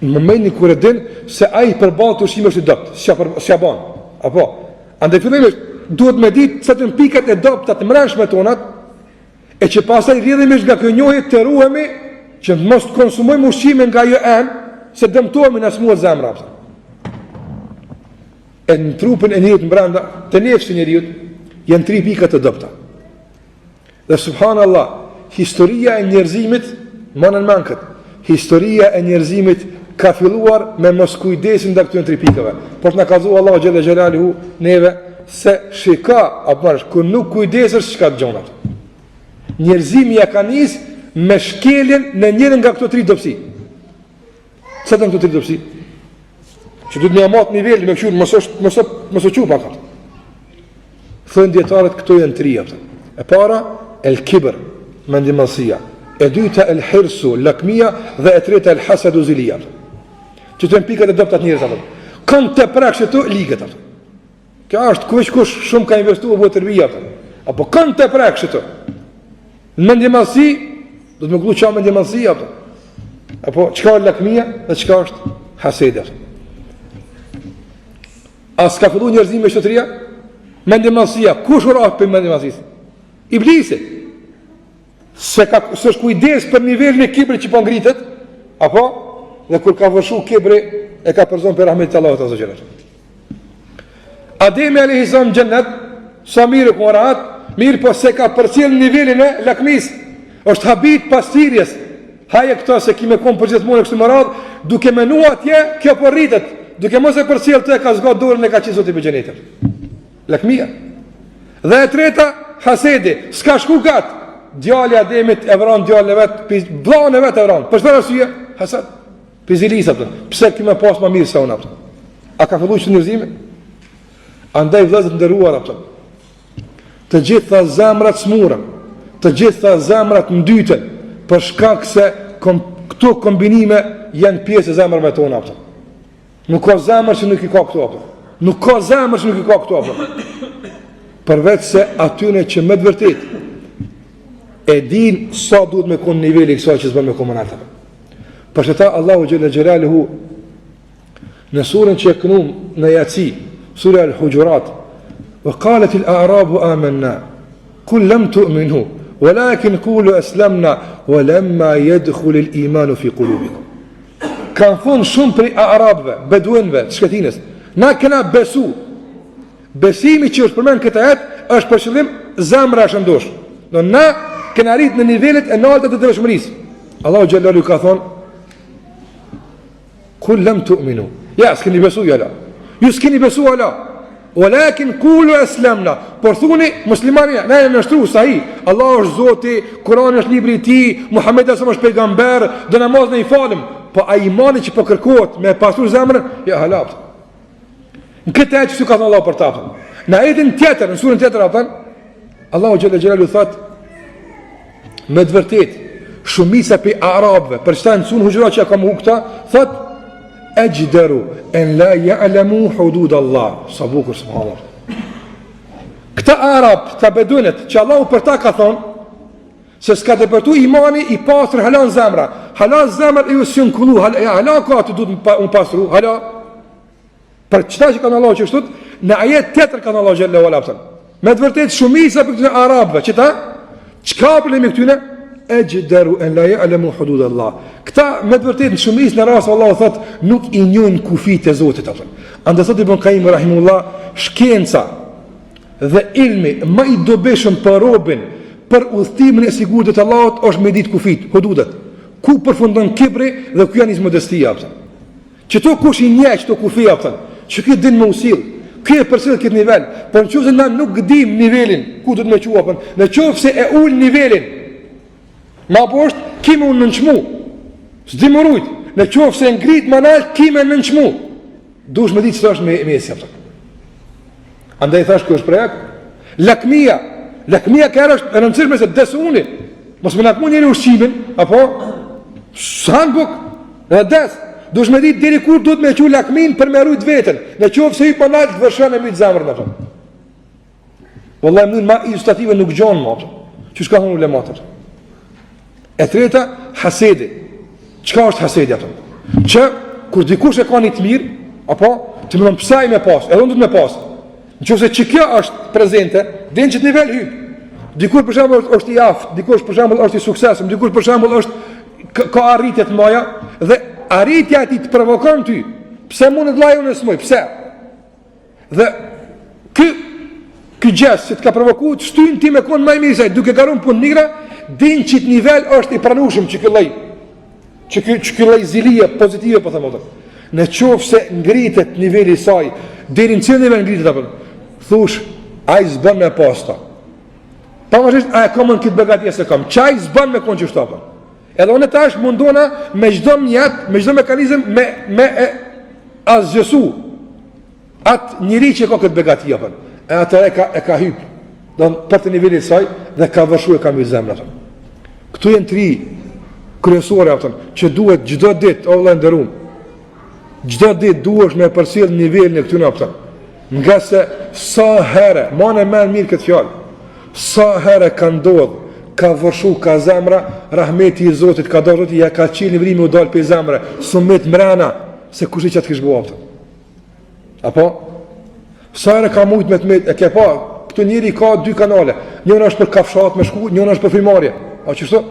Në momentin kur e din se ai përballë të ushqimit është i dopt, s'ja bën. Apo, andaj fillimisht duhet me ditë se të pikat e dopta të mbrëmshme tonat, e që pastaj rrjedhimisht nga kjo njohje të ruhemi që mos konsumojmë ushqime nga ajo se dëmtohemi në smuar zemra. E në trupin e njëriut në brenda, të nefsi njëriut, janë 3 pika të dobta. Dhe subhanallah, historia e njerëzimit, manën mankët, historia e njerëzimit ka filluar me mos kujdesin dhe këtyën 3 pikave. Por të në ka zua Allah Gjelle Gjelaluhu neve, se shika, kër nuk kujdesës, shka të gjonat. Njerëzimi ja ka nis me shkeljen në njërën nga këto 3 dobësi. Sa të në këto 3 dobësi? Që du të një amatë nivelli me këshurë, mësë qupa ka. Thënë djetarët, këto janë 3. E para, el kibër, mendimësia. E dyta, el hirsu, lakmia, dhe e treta, el hasadu zilija. Që të në pikat e doptat njërës. Kënë të prakshë të ligët. Kjo është kush shumë ka investu e bëtë të rvija. Apo kënë të prakshë të. Në mendimësi, do të më glu qa mendimësi. Apo qka është lakmia dhe qka është hasede. A s'ka fillu njerëzimi me shëtëria? Mendimësia, kush urah për mendimësisë? Iblisi. Se është kujdes për nivelin e kibrit që po ngritet, apo? Dhe kur ka vërshu kibri, e ka përzon për rahmetit Allahut azza xhelal. Ademi a.s. në gjennet, sa mirë ku rahat, mirë po se ka përcjell nivelin e lakmis, është habit pastirjes. Haje këto se kime kom për gjithmonë kështu më radh, duke menua atje, kjo po rritet, duke mos e përcjell të ka zgjat dorën e ka qenë Zoti i xhenetit. Lakmia. Dhe e treta, hasedi, s'ka shku gat. Djali Ademit e vran djalin e vet, vllahun e vet e vran. Për çfarë arsye? Hasad. Pizilisat. Pse kime pas më mirë se unë atë? A ka filluar shëndëzimi? Andaj vëllezër nderuar ato. Të gjitha zemrat smurën, të gjitha zemrat ndyten, për shkak se këto kombinime janë pjesë e zemrave tona ato. Nuk ka zemër që nuk i ka këto ato. Nuk ka zemër që nuk i ka këto ato. Përveç se atyne që me të vërtet e din sa duhet me konë nivelli kësaj që zbën me komunatave. Për që ta Allahu Gjelle Gjelaluhu në surën që e kënum në Yaci, surë al-Hujurat, wa qalet il-a'rabu amanna, kull lam tu'minu, walakin kulu aslamna, wa lamma yadkhul il-imanu fi qulubikum. Kanë thonë shumë për a'rabëve, beduenve, shketines, na këna besu. Besimi që është përmen këtë jetë, është për qëllim zemra është ndosh. Do na këna rrit në nivellet e naltët të dërshmërisë. Allahu Gjellalu ka thonë, kull lam tu'minu. Ja, s'keni besu jala. Ju s'keni besu ala. Walakin kulu aslamna. Por thuni muslimanja, na e nështru sahi. Allah është Zoti, Kurani është libri i tij, Muhamedi është pejgamber, do namaz në i falim. Po a imani që po kërkohet me pasur zemrën, ja halap. Në këtë ajet që ka thënë Allah për ta. Në ajetin tjetër, në surën tjetër apo Allahu Gjelle Gjelalu thot, me të vërtet, shumica për arabëve, për çfarë në surën Hujurat që ka më këta, thot ajdaru an la ya'lamu hudud Allah. Sabukur subhanallah. Këta arab, këta bedunet, që Allahu për ta ka thonë, se s'ka depërtu imani i pasër halan zemra. Halan zemra e ju s'jën kullu, halan ka të du të unë pasëru, halan. Për qëta që kanë Allah që shtut, në ajet tjetër kanë Allah gjellë u alapëtën. Me të vërtet shumisa për këtune arabëve, qëta, qka problemi këtune? E gjithderu en la ya'lamu hudud Allah. Këta, me të vërtet, në shumis në rasë, Allah thot, nuk i njën kufit e Zotit. Andësat Ibn Qayyim rahimullah, shkenca dhe ilmi, ma i dobeshëm për robin, për udhtimin e sigurit të Allahut është me ditë kufit, hududet. Ku përfundon kibri dhe ku janë izmodestia. Që to kush i njeh çto kufi apo? Që ky din më usill. Ky e përcjell këtë nivel, por nëse na nuk dim nivelin ku do të më quapën, nëse e ul nivelin. Ma poshtë kimë unë nënçmu. S'dim urujt. Nëse e ngrit më lart kimë nënçmu. Duhet më ditë ç'është me mesi apo. Andaj thash kjo është projekt. Lakmia ka është e rëndësishme se desuni. Mos më lakmu njëri ushqimin, apo san buk, dhe des. Dush me ditë deri kur duhet me qu lakmin për me rujt vetën. Në qovë se i përnalt të vërshën e mytë zemrën ato. Wallahi mënën ma ilustrative nuk gjonë ma. Që shka thonë ulematër? E treta, hasedi. Qka është hasedi ato? Që, kur dikush e ka një të mirë, apo, të më nëmë pësaj me pasë, edhe unë du të me pasë. Në qovë se që kjo është prezente, dhe në që të nivel hypë. Dikur për shembull është i aftë, dikur për shembull është i suksesshëm, dikur për shembull është ka arritje të mëdha dhe arritja e ti të provokon ty. Pse mundet vllai unë smoj? Pse? Dhe ky gjest që të ka provokuar të shtyn ti me kon më mirë se duke garuar punë mira, din që të nivel është i pranueshëm që ky lloj që lloj zilie pozitive po them atë. Në qoftë se ngritet niveli i saj, deri në cilë nivel ngritet apo? Thush, ai s'bën me posta. Pavarësisht a e kam këtë begati se kam. Çaj s'bën me konjë shtapa. Edhe unë tash mundona me çdo mjet, me çdo mekanizëm me asgjësu atë njëri që ka këtë begati apo. E atëre e ka hyp. Don për të nivelit saj dhe ka vëshu e ka mbi zemrën atë. Këtu janë tri kryesore ato që duhet çdo ditë o vëllai nderuam. Çdo ditë duhesh me përcjell nivelin e këtyre ato. Nga se sa herë, ma në menë mirë këtë fjallë, sa herë ka ndodhë, ka vërshu, ka zemra, rahmeti i Zotit, ka do Zotit, ja ka qilë një vrimi u dalë për zemre, sumit mrena, se kush i që të kishë bua pëtë. Apo? Sa herë ka mujtë me të metë, e ke pa, këtu njëri ka dy kanale, njën është për kafshat me shku, njën është për frimarje. A qështu?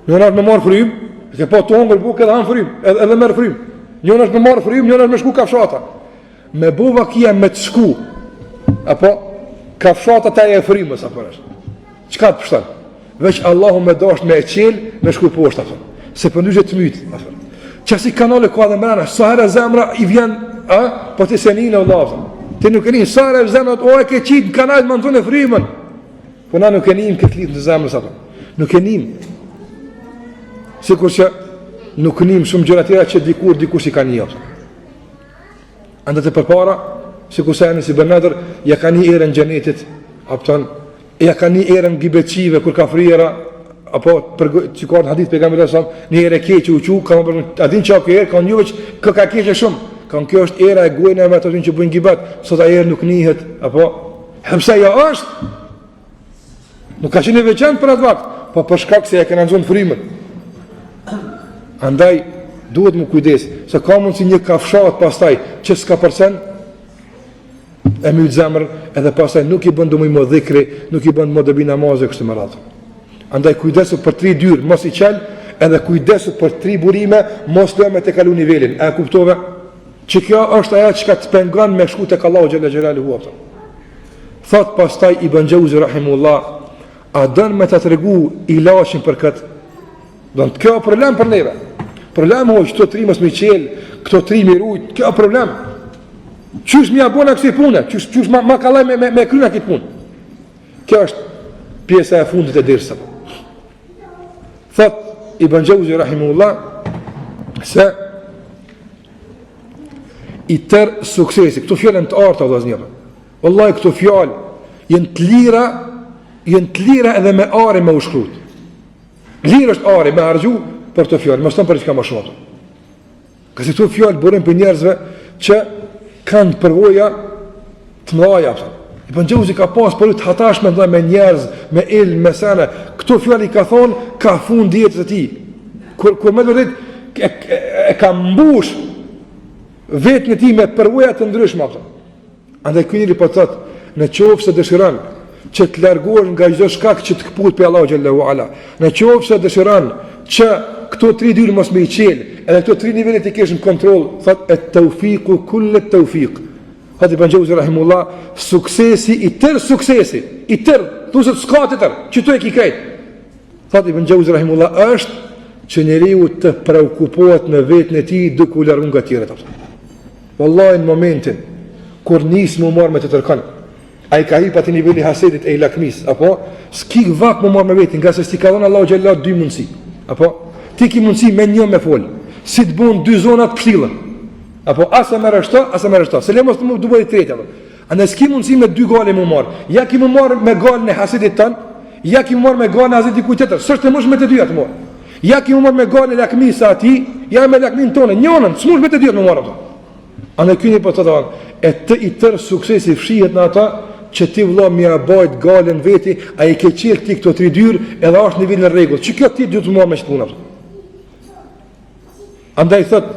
Njën është me marë frim, e ke pa të hongër buk edhe hanë frim, edhe merë frim. Njën është me marë frim, njën është me shku kafshata. Me buva kia me të shku, apo kafshata ta e frimës, apo është. Qka të pështan? Veç Allahu me dasht me e qelë, me shku poshtë, apo. Se përndyshe të mytë, apo. Qasi kanale ka dhe mrena, sa herë zemra i vjen, po të senin e Allah, ti nuk e një, sa herë zemra, o e ke qitë në kanal, më në tonë e frimën. Po na nuk e njim këtë litë në zemrës, apo. Nuk e njim. Sikur që nuk njim shumë gjëra tjera që dikur si ka një, apo. Andë të përpara, si kusajnë si Bernadër, ja ka një erën gjenetit, apëton, ja ka një erën gibeqive, kur ka frijera, apo, që ka në hadith pejgamberi sa, një erë e keqë u qu, ka më përmën, adin që ako erë, ka një veç, ka keqë shumë, ka në kjo është era e gojnë e me të që bëjnë gibet, sot a erë nuk nihet, apo, hëmseja është, nuk ka qenë veçantë për atë vakt, po për shkak se ja ka në nëzonë frimën. Andaj, duhet më kujdes, se ka mundë si një kafshat pastaj, që s'ka përsen, e mytë zemrën, edhe pastaj nuk i bëndu më dhikri, nuk i bëndu më dëbi namazë, kështë më ratë. Andaj kujdesu për 3 dyrë, mos i qelë, edhe kujdesu për 3 burime, mos lëme të kalu nivelin. E kuptove, që kjo është aja që ka të pengon me shku të Allahu xhalla xhelalu huapta. Thot pastaj i Jauzi rahimullah, a dënë me të tregu ilashin për këtë, dënë të kjo problem për neve. Problemi është këto 3 mos më qelë, këto 3 më rujt, kjo problem. Qysh më abona kësaj pune? Qysh ma kallaj me kryna këtë punë? Kjo është pjesa e fundit e dersave. Thot Ibn Jauzi rahimullah se i tërë suksesi, këto fjallën të arta vëllazër. Wallahi këto fjallë janë të lira edhe me are me ushkrut. Lirë është are me argju për të fjallë, mos tonë për çka më shumë. Kësi këto fjallë burim për njerëzve që kanë përvoja të mëdha. Ibn Jauzi ka pas për të hatashme me njerëz, me ilm, me sene. Këto fjallë i ka thonë, ka fund jetës e tij. Kur me vërtet e ka mbush vetën e tij me përvoja të ndryshme. Andaj ky njeri po thotë, në qoftë se dëshiron që të largohesh nga çdo shkak që të kput pe Allahu xhallahu ala. Në qoftë se dëshiron që këto 3 dyrë mos më i qel, edhe këto 3 nivele të kesh në kontroll, thot at-tawfiqu kullu at-tawfiq. Hadi Ibn Jauzi rahimullah, suksesi i tërë suksesi, i tërë, thosë s'ka të tërë, që tu e ki krejt. Thot Ibn Jauzi rahimullah është që njeriu të preokupohet me vetën e tij duke u larguar nga të tjerët. Wallahi në momentin kur nis më marr me të tërkon, ai ka hip atë niveli hasedit e lakmis, apo s'ki vak më marr me vetën, nga se si ka dhënë Allahu xhallahu 2 mundësi. Apo ti ki mundësi me një me fol, si të bën 2 zona të kthillën. Apo asa merr ashtu, se le mos të më duhet të tretë apo. Andaj s'ki mundësi me 2 gale më marr. Ja ki më marr me galën e hasedit tan, ja ki më marr me galën e hasedit kujt tjetër. S'është më me të dyja të marr. Ja ki më marr me galën e lakmisa aty, ja me lakmin tonë, njënën, s'mund me të dyja të marr apo. Andaj kyni po të thonë, e të i tërë suksesi fshihet në ata që ti vëlla mja bajt galen veti, a i ke qelë ti këto 3 dyrë, edhe është nivel në regullë, që kjo ti duhet të marrë me që të punë. Andaj thot,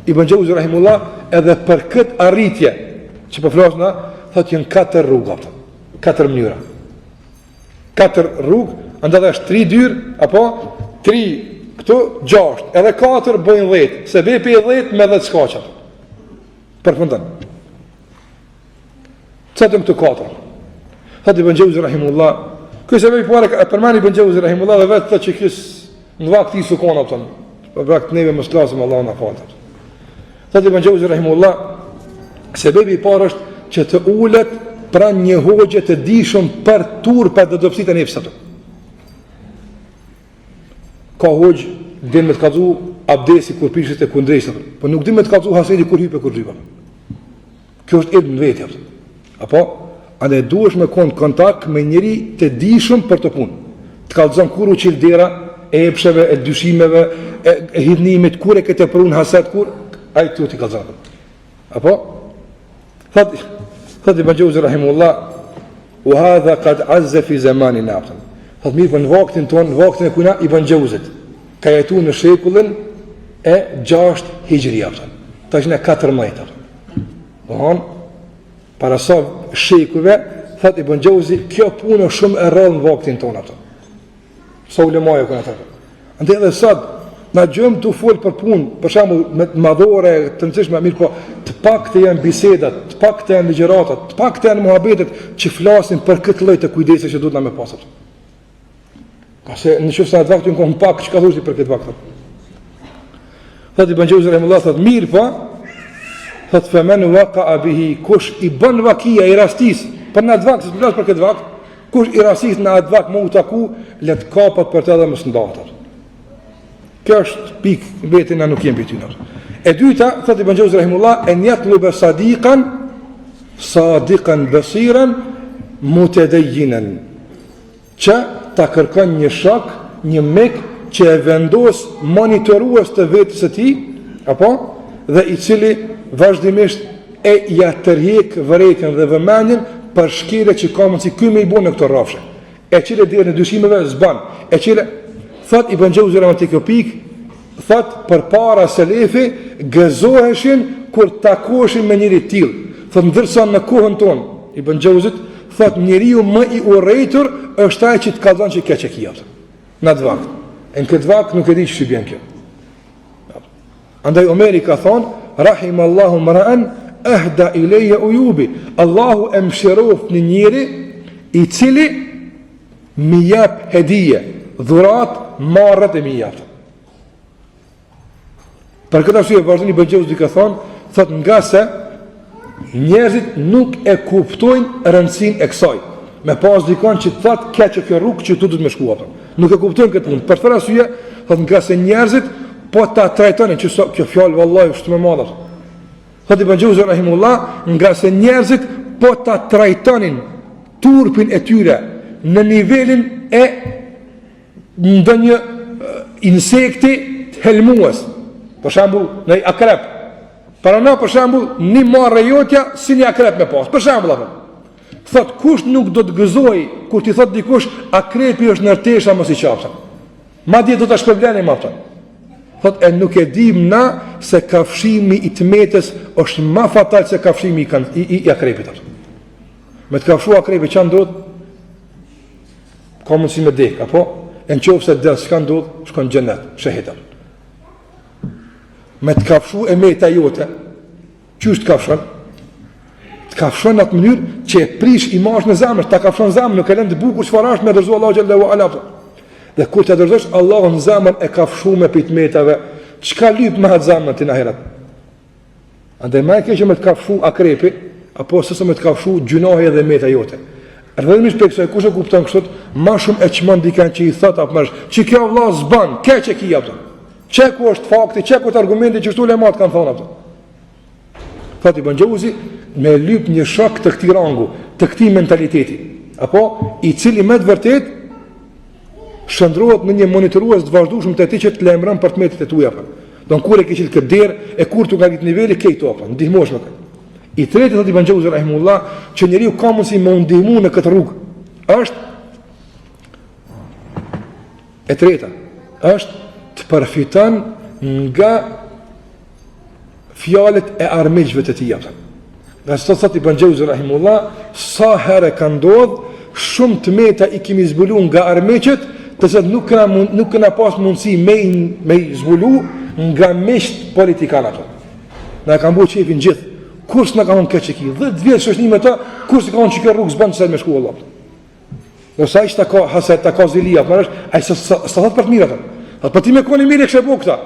Ibn Jauzi rahimullah, edhe për këtë arritje, që po flasna, thot janë 4 rrugë, 4 mënyra. 4 rrugë, andaj është 3 dyrë, apo 3 këtu 6, edhe 4 bëjnë 10, sebepi 10 me 10 shkaqat. Përfundon. Çetëm këtu 4. Thot Ibn Jauzi rahimullah, ky sebepi para përmani Ibn Jauzi rahimullah dhe vetë që kis në vakti sukon apo tonë. Po vakt neve mos klasim Allahu na falë. Thot Ibn Jauzi rahimullah, sebepi i parë është që të ulet pranë një hoxhe të dishëm për turpa dhe dobësitë e nefsat. Ka hoxh din me të kallzu abdesi kur pishet e kundrejsat, po nuk din me të kallzu hasedi kur hype kur hip. Kjo është edh në vetë. Apo a ne duhesh me kon kontakt me njëri të dishëm për të punë. Të kallzon kur u qil dera e epsheve, e dyshimeve, e hidhnimit, kur e këtë prun haset kur ai tu ti kallzon. Apo Thot Ibn Jauzi rahimullah, u hadha qad azza fi zamanina. Thot mirë, në vaktin ton, në vaktin e kujna Ibn Jauzit, ka jetu në shekullin e 6 hijria. Tash në 14. Dohon, para sa shekujve, thot Ibn Jauzi, kjo punë shumë e rrallë në vaktin ton. Sa ulemaja këna të. Ande edhe sot, na gjëm të folë për punë, për shembull me madhore, të nëcishme, mirë po, të pak të janë bisedat, të pak të janë ligjëratat, të pak të janë muhabetet që flasin për këtë lloj të kujdeseve që duhet na me pasat. Ka se në qoftë se atë vaktin kohën pak, çka thoshi për këtë vakt? Thot Ibn Jauzi rahimullah, thot mirë po, thot femen waqa'a bihi, kush i bën vakia i rastis, për në atë vakt, se të flas për këtë vakt, kush i rastis në atë vakt më u taku, le të kapat për të edhe mos ndahet. Kjo është pikë vetë na nuk jemi bëj ty. E dyta, thot Ibn Jauzi rahimullah, en yatlub sadiqan basiran mutadayyinan. Që ta kërkon një shok, një mik që e vendos monitorues të vetës së tij, apo dhe i cili vazhdimisht e ja tërheq vërejtjen dhe vëmendjen për shkile që ka mundsi ky më i bën në këto rrafshe. E cili deri në dyshimeve s'ban. E cili thot Ibn Jauzi rahimahullah, thot përpara selefi gëzoheshin kur takoshin me njëri tillë. Thot ndërsa në kohën tonë Ibn Jauzit thot njeriu më i urrëtur është ai që të kallzon që keq e kia. Në atë vakt. Në këtë vakt nuk e di ç'i bën kjo. Andaj Omeri ka thonë rahimallahu mar'an ahda ilayya uyubi. Allahu e mëshiroft në njëri i cili më jep hedije, dhurat marrët e mi jaftë. Për këtë arsye vazhdon Ibn Jauzi ka thonë, thot nga se njerëzit nuk e kuptojnë rëndësinë e kësaj. Me pas dikon që thot keq kjo rrugë që tu do të më shkuat. Nuk e kuptojnë këtë punë. Për këtë arsye thot nga se njerëzit po ta trajtonin që so, kjo fjalë vallahi është më e madhe. Thot Ibn Jauzi rahimullah, nga se njerëzit po ta trajtonin turpin e tyre në nivelin e ndonjë insekti helmues, për shembull në akrep. Para na për shembull një marrë jotja si një akrep me pas. Për shembull apo. Thot kush nuk do të gëzoj kur ti thot dikush akrepi është nërtesha mos i qafsa. Madje do ta shpërbleni më aftë. Thot e nuk e dim na se kafshimi i tmetës është më fatal se kafshimi i akrepit atë. Me të kafshu akrepi çan do ka mundsi me dek apo në qofë se dhe s'ka ndodhë, shkon gjennet, shëhetar. Me të kafshu e meta jote, që është kafshon? Të kafshon në atë mënyrë që e prish imazhin në zemër, ta kafshon zemër, nuk e lën të bukur çfarë është me dërzu Allahu xhallahu ala. Dhe kur të dërzosh Allahun në zemër e kafshu me pitmetave, çka lyp me atë zemër ti në ahiret? Andaj më e keq me të kafshu akrepi, apo sesa me të kafshu gjunohi dhe meta jote. Rëdhëmisht për kësaj, kush e kupton kështu, ma shumë e çmon dikan që i thot apo mësh, që kjo vëlla s'ban, keq e kia apo. Çe ku është fakti, çe ku është argumenti që këtu lemat kanë thonë apo. Thot Ibn Jauzi me lyp një shok të këtij rangu, të këtij mentaliteti, apo i cili me të vërtet shndrohet në një monitorues të vazhdueshëm të atij që të lajmëron për të metet e tuaja apo. Don kur e ke qenë këtë derë e kur tu ngalit niveli këto apo, ndihmosh me këtë. I tretë thot Ibn Jauzi rahimullah, që njeriu ka mundësi me ndihmu në këtë rrugë, është e treta, është të përfiton nga fjalët e armiqve të tij. Nga sot thot Ibn Jauzi rahimullah, sa herë ka ndodhur shumë të meta i kemi zbuluar nga armiqët të se nuk këna pas mundësi me zbulu nga misht politikan ato. Na kanë bu qefin gjithë, kurs në ka unë këtë që ki, 10 vjetë shëshni me ta, kurs në ka unë që kjo rrugë zbanë që se me shku Allah. Nësa ishtë ta ka zilia, a i së thot për të mirë ato. Për ti me koni mirë e kështë e bu këta,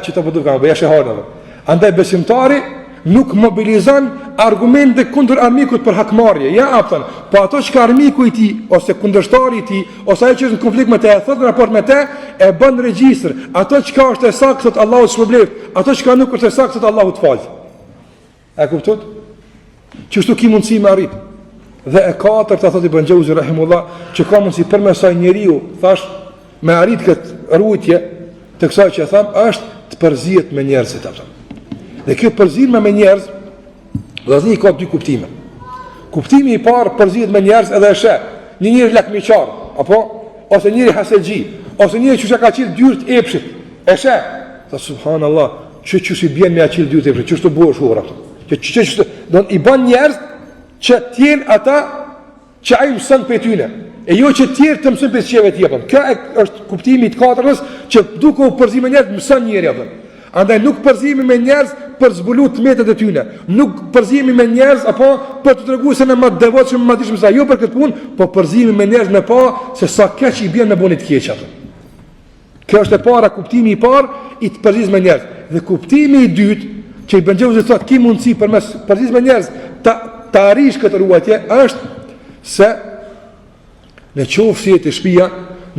që të përdu ka më bëja shëharë ato. Andaj besimtari nuk mobilizan argumente kundër armikut për hakmarrje. Ja apëtan, po ato që ka armiku i ti, ose kundërshtari i ti, ose ajo që është në konflikt me te, e thot në raport me te, e bën regjistër. Ato që ka është e sakë, thot Allahu të shpërblev, ato që ka nuk është e sakë, thot Allahu të falë. E kuptot? Qështu ki mundësi me arrit. Dhe e katër të thot i Bëngjauzi rahimullah, që ka mundësi për mesaj njeriu, thash, me arrit këtë rrujtje, të kësaj që e tham, është të përzihet me njerëzit, apëtan. Dhe kjo përzirme me njerëz, vëllazni ka dy kuptime. Kuptimi i parë përzihet me njerëz edhe e sheh. Një njeri lakmiqar, apo ose njëri haselxhi, ose njëri që ka qenë dyrt epshit. E sheh. Tha subhanallah, çu si bjen me aqil dyrt epshit, çu të bëhesh hurra. Që don i bën njerëz që të jenë ata që ai mëson për tyne. E jo që tjerë të mësojnë për çeve të jepën. Kjo është kuptimi i katërës që duke u përzirë me njerëz mëson njëri atë. Andaj nuk përzimi me njerëz për zbulu të metet e tyne, nuk përzimi me njerëz apo për të treguar se në më devotshëm më dishëm sa jo për këtë punë, po përzimi me njerëz me pa se sa keq i bën me buni të keq atë. Kjo është e para, kuptimi i parë i të përzimit me njerëz. Dhe kuptimi i dytë që i Bëngjauzi thotë ki mundësi përmes përzimit me njerëz ta arrish këtë ruajtje është se në qoftë si të shtëpia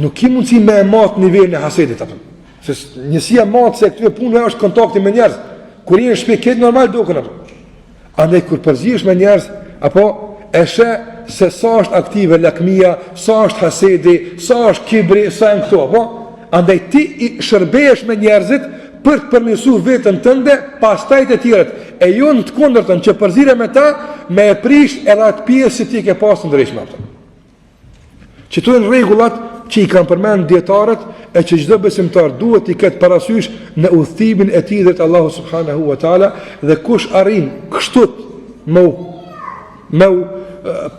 nuk ki mundësi me mat nivelin e hasedit atë. Se njësia matë se këtyre punëve është kontakti me njerëz. Kur i në shpe këtë normal duken ato. Andaj kur përzihesh me njerëz, apo e sheh se sa është aktive lakmia, sa është hasedi, sa është kibri, sa janë këto, apo? Andaj ti i shërbehesh me njerëzit për të përmirësuar veten tënde, pastaj të tjerët. E jo në të kundërtën që përzire me ta, me e prish edhe atë pjesë që ti ke pasur të ndryshme ato. Që tu janë rregullat që i kanë përmend dietarët e që çdo besimtar duhet i ketë parasysh në udhëtimin e tij drejt Allahut subhanahu wa taala dhe kush arrin kështu me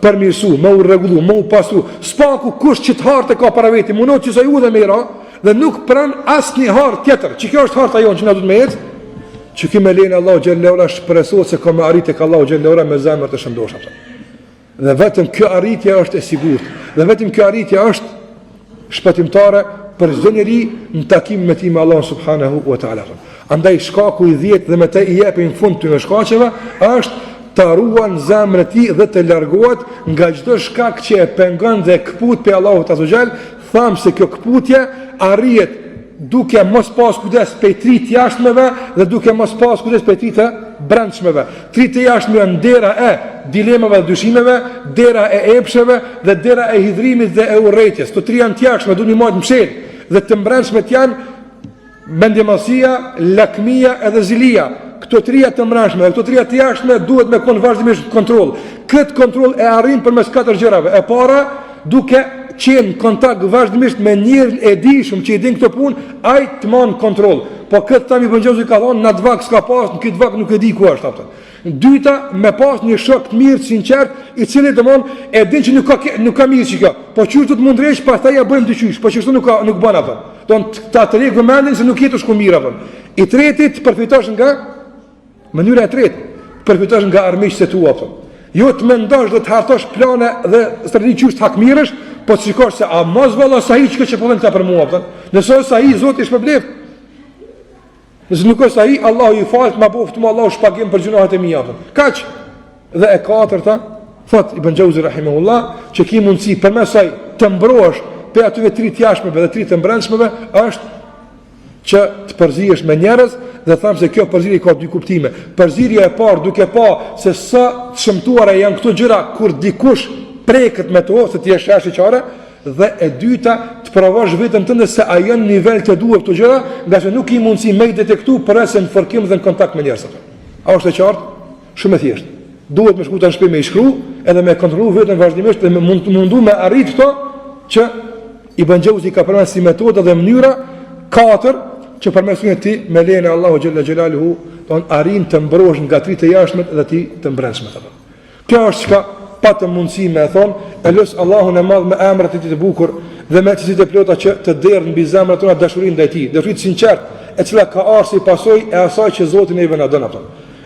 përmirësu, me rregullu, me pasru, spaku kush që të hartë ka para veti, mundot që sa ju dhe me ra dhe nuk pran asnjë hartë tjetër. Që kjo është harta jonë që na duhet me ecë, që ky me lenin Allahu xhallahu ala shpresohet se ka me arrit tek Allahu xhallahu ala me zemër të shëndosh atë. Dhe vetëm kjo arritje është e sigurt. Dhe vetëm kjo arritje është shpëtimtare për çdo njeri në takim me tim me Allah subhanahu wa taala. Andaj shkaku i 10 dhe me të i japin fund të shkaqeve është të ruan zemrën e tij dhe të largohet nga çdo shkak që e pengon dhe kput pe Allahut azza xal. Tham se kjo kputje arrihet duke mos pas kujdes pe 3 të jashtmeve dhe duke mos pas kujdes pe 3 të brendshmeve. 3 të jashtme në dera e dilemave dhe dyshimeve, dera e epsheve dhe dera e hidhrimit dhe e urrëties. Të 3 janë të jashtme, duhet të marrë mshël dhe të brendshmet janë mendjemësia, lakmia edhe zilia. Këto 3 të mbrëmshme, këto 3 të jashtme duhet me kon vazhdimisht kontroll. Këtë kontroll e arrin përmes 4 gjërave. E para, duke qenë kontakt vazhdimisht me njërin e dijshëm që i din këtë punë, ai të mon kontroll. Po këtë tani Bëngjauzi ka thonë, në vak s'ka pas, në këtë vak nuk e di ku është atë. Dyta, me pas një shok të mirë, sinqert, i cili domon e din që nuk ka mirë çka. Po çu të mundresh, pastaj ja bëjmë dyqysh, po çështu nuk bën atë. Don ta të rregë mendin se nuk jetosh ku mirë atë. I treti të përfitosh nga mënyra e tretë, përfitosh nga armiqtë tu atë. Jo të mendosh dhe të hartosh plane dhe strategji qysh të hakmirësh, po të shikosh se a mos valla sa hiç që po vjen këta për mua atë. Nëse sa i Zoti është problem. Nëse nuk është ai, Allahu i falt, ma boft më Allahu shpagim për gjunahet e mia atë. Kaç. Dhe e katërta, thot Ibn Jauzi rahimahullah, që ki mundësi përmes saj të mbrohesh pe atyve 3 të jashtmeve dhe 3 të brendshmeve, është që të përzihesh me njerëz dhe tham se kjo përzirje ka 2 kuptime. Përzirja e parë duke pa se sa të shëmtuara janë këto gjëra kur dikush preket me to, se ti je shashi qare, dhe e dyta të provosh vetën tënde se a janë nivel të duhet këto gjëra, nga se nuk i mundësi me i detektu përse në fërkim dhe në kontakt me njerëzit. A është e qartë? Shumë e thjeshtë. Duhet me shkuta në shtëpi me i shkru, edhe me kontrollu vetën vazhdimisht dhe mundu me arrit këto që i Bëngjauzi ka përmend si metodë dhe mënyra 4 që përmesin e ti me lejnë Allahu Gjelle Gjelaluhu arrin të mbrosh nga 3 të jashtmet dhe ti të mbrendshmet. Kjo është çka pa të mundësi me thonë, e lus Allahun e madh me emrat e tij të bukur dhe me cilësitë e plota që të derë mbi zemrat tona dashurinë ndaj tij, dashuri të sinqertë, e cila ka ardhur si pasojë e asaj që Zoti neve na don atë.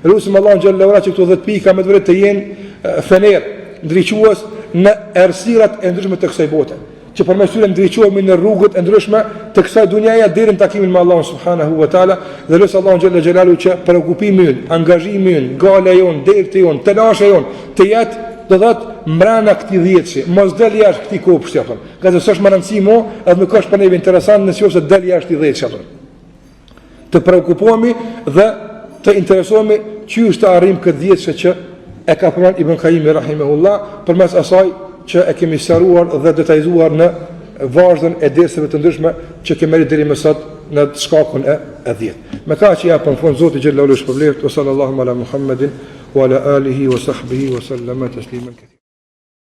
Lutim Allahun xhallahu ala që këto 10 pika me të vërtetë të jenë fener, ndriçues në errësirat e ndryshme të kësaj bote, që përmes tyre ndriçohemi në rrugët e ndryshme të kësaj dhunjaje deri në takimin me Allahun subhanahu wa taala. Dhe lutem Allahun xhallahu xhelalu që preokupimi ynë, angazhimi ynë, gala jon, derti jon, telasha jon të jetë do thot mbrana këtij dhjetësi, mos del jashtë këtij kopshti apo. Qase s'është më rëndësi mo, edhe nuk është për neve interesant nëse del jashtë i dhjetësi apo. Të preokupohemi dhe të interesohemi çysh të arrijmë këtë dhjetësi që e ka përmendur Ibn Qayyim rahimahullah përmes asaj që e kemi sqaruar dhe detajzuar në vazhdon e derseve të ndryshme që kemi marrë deri më sot në shkakun e 10. Me kaq që ja për fund Zoti xhallahu shpëlbeft sallallahu ala Muhammedin wa ala alihi wa sahbihi wa sallama tasliman.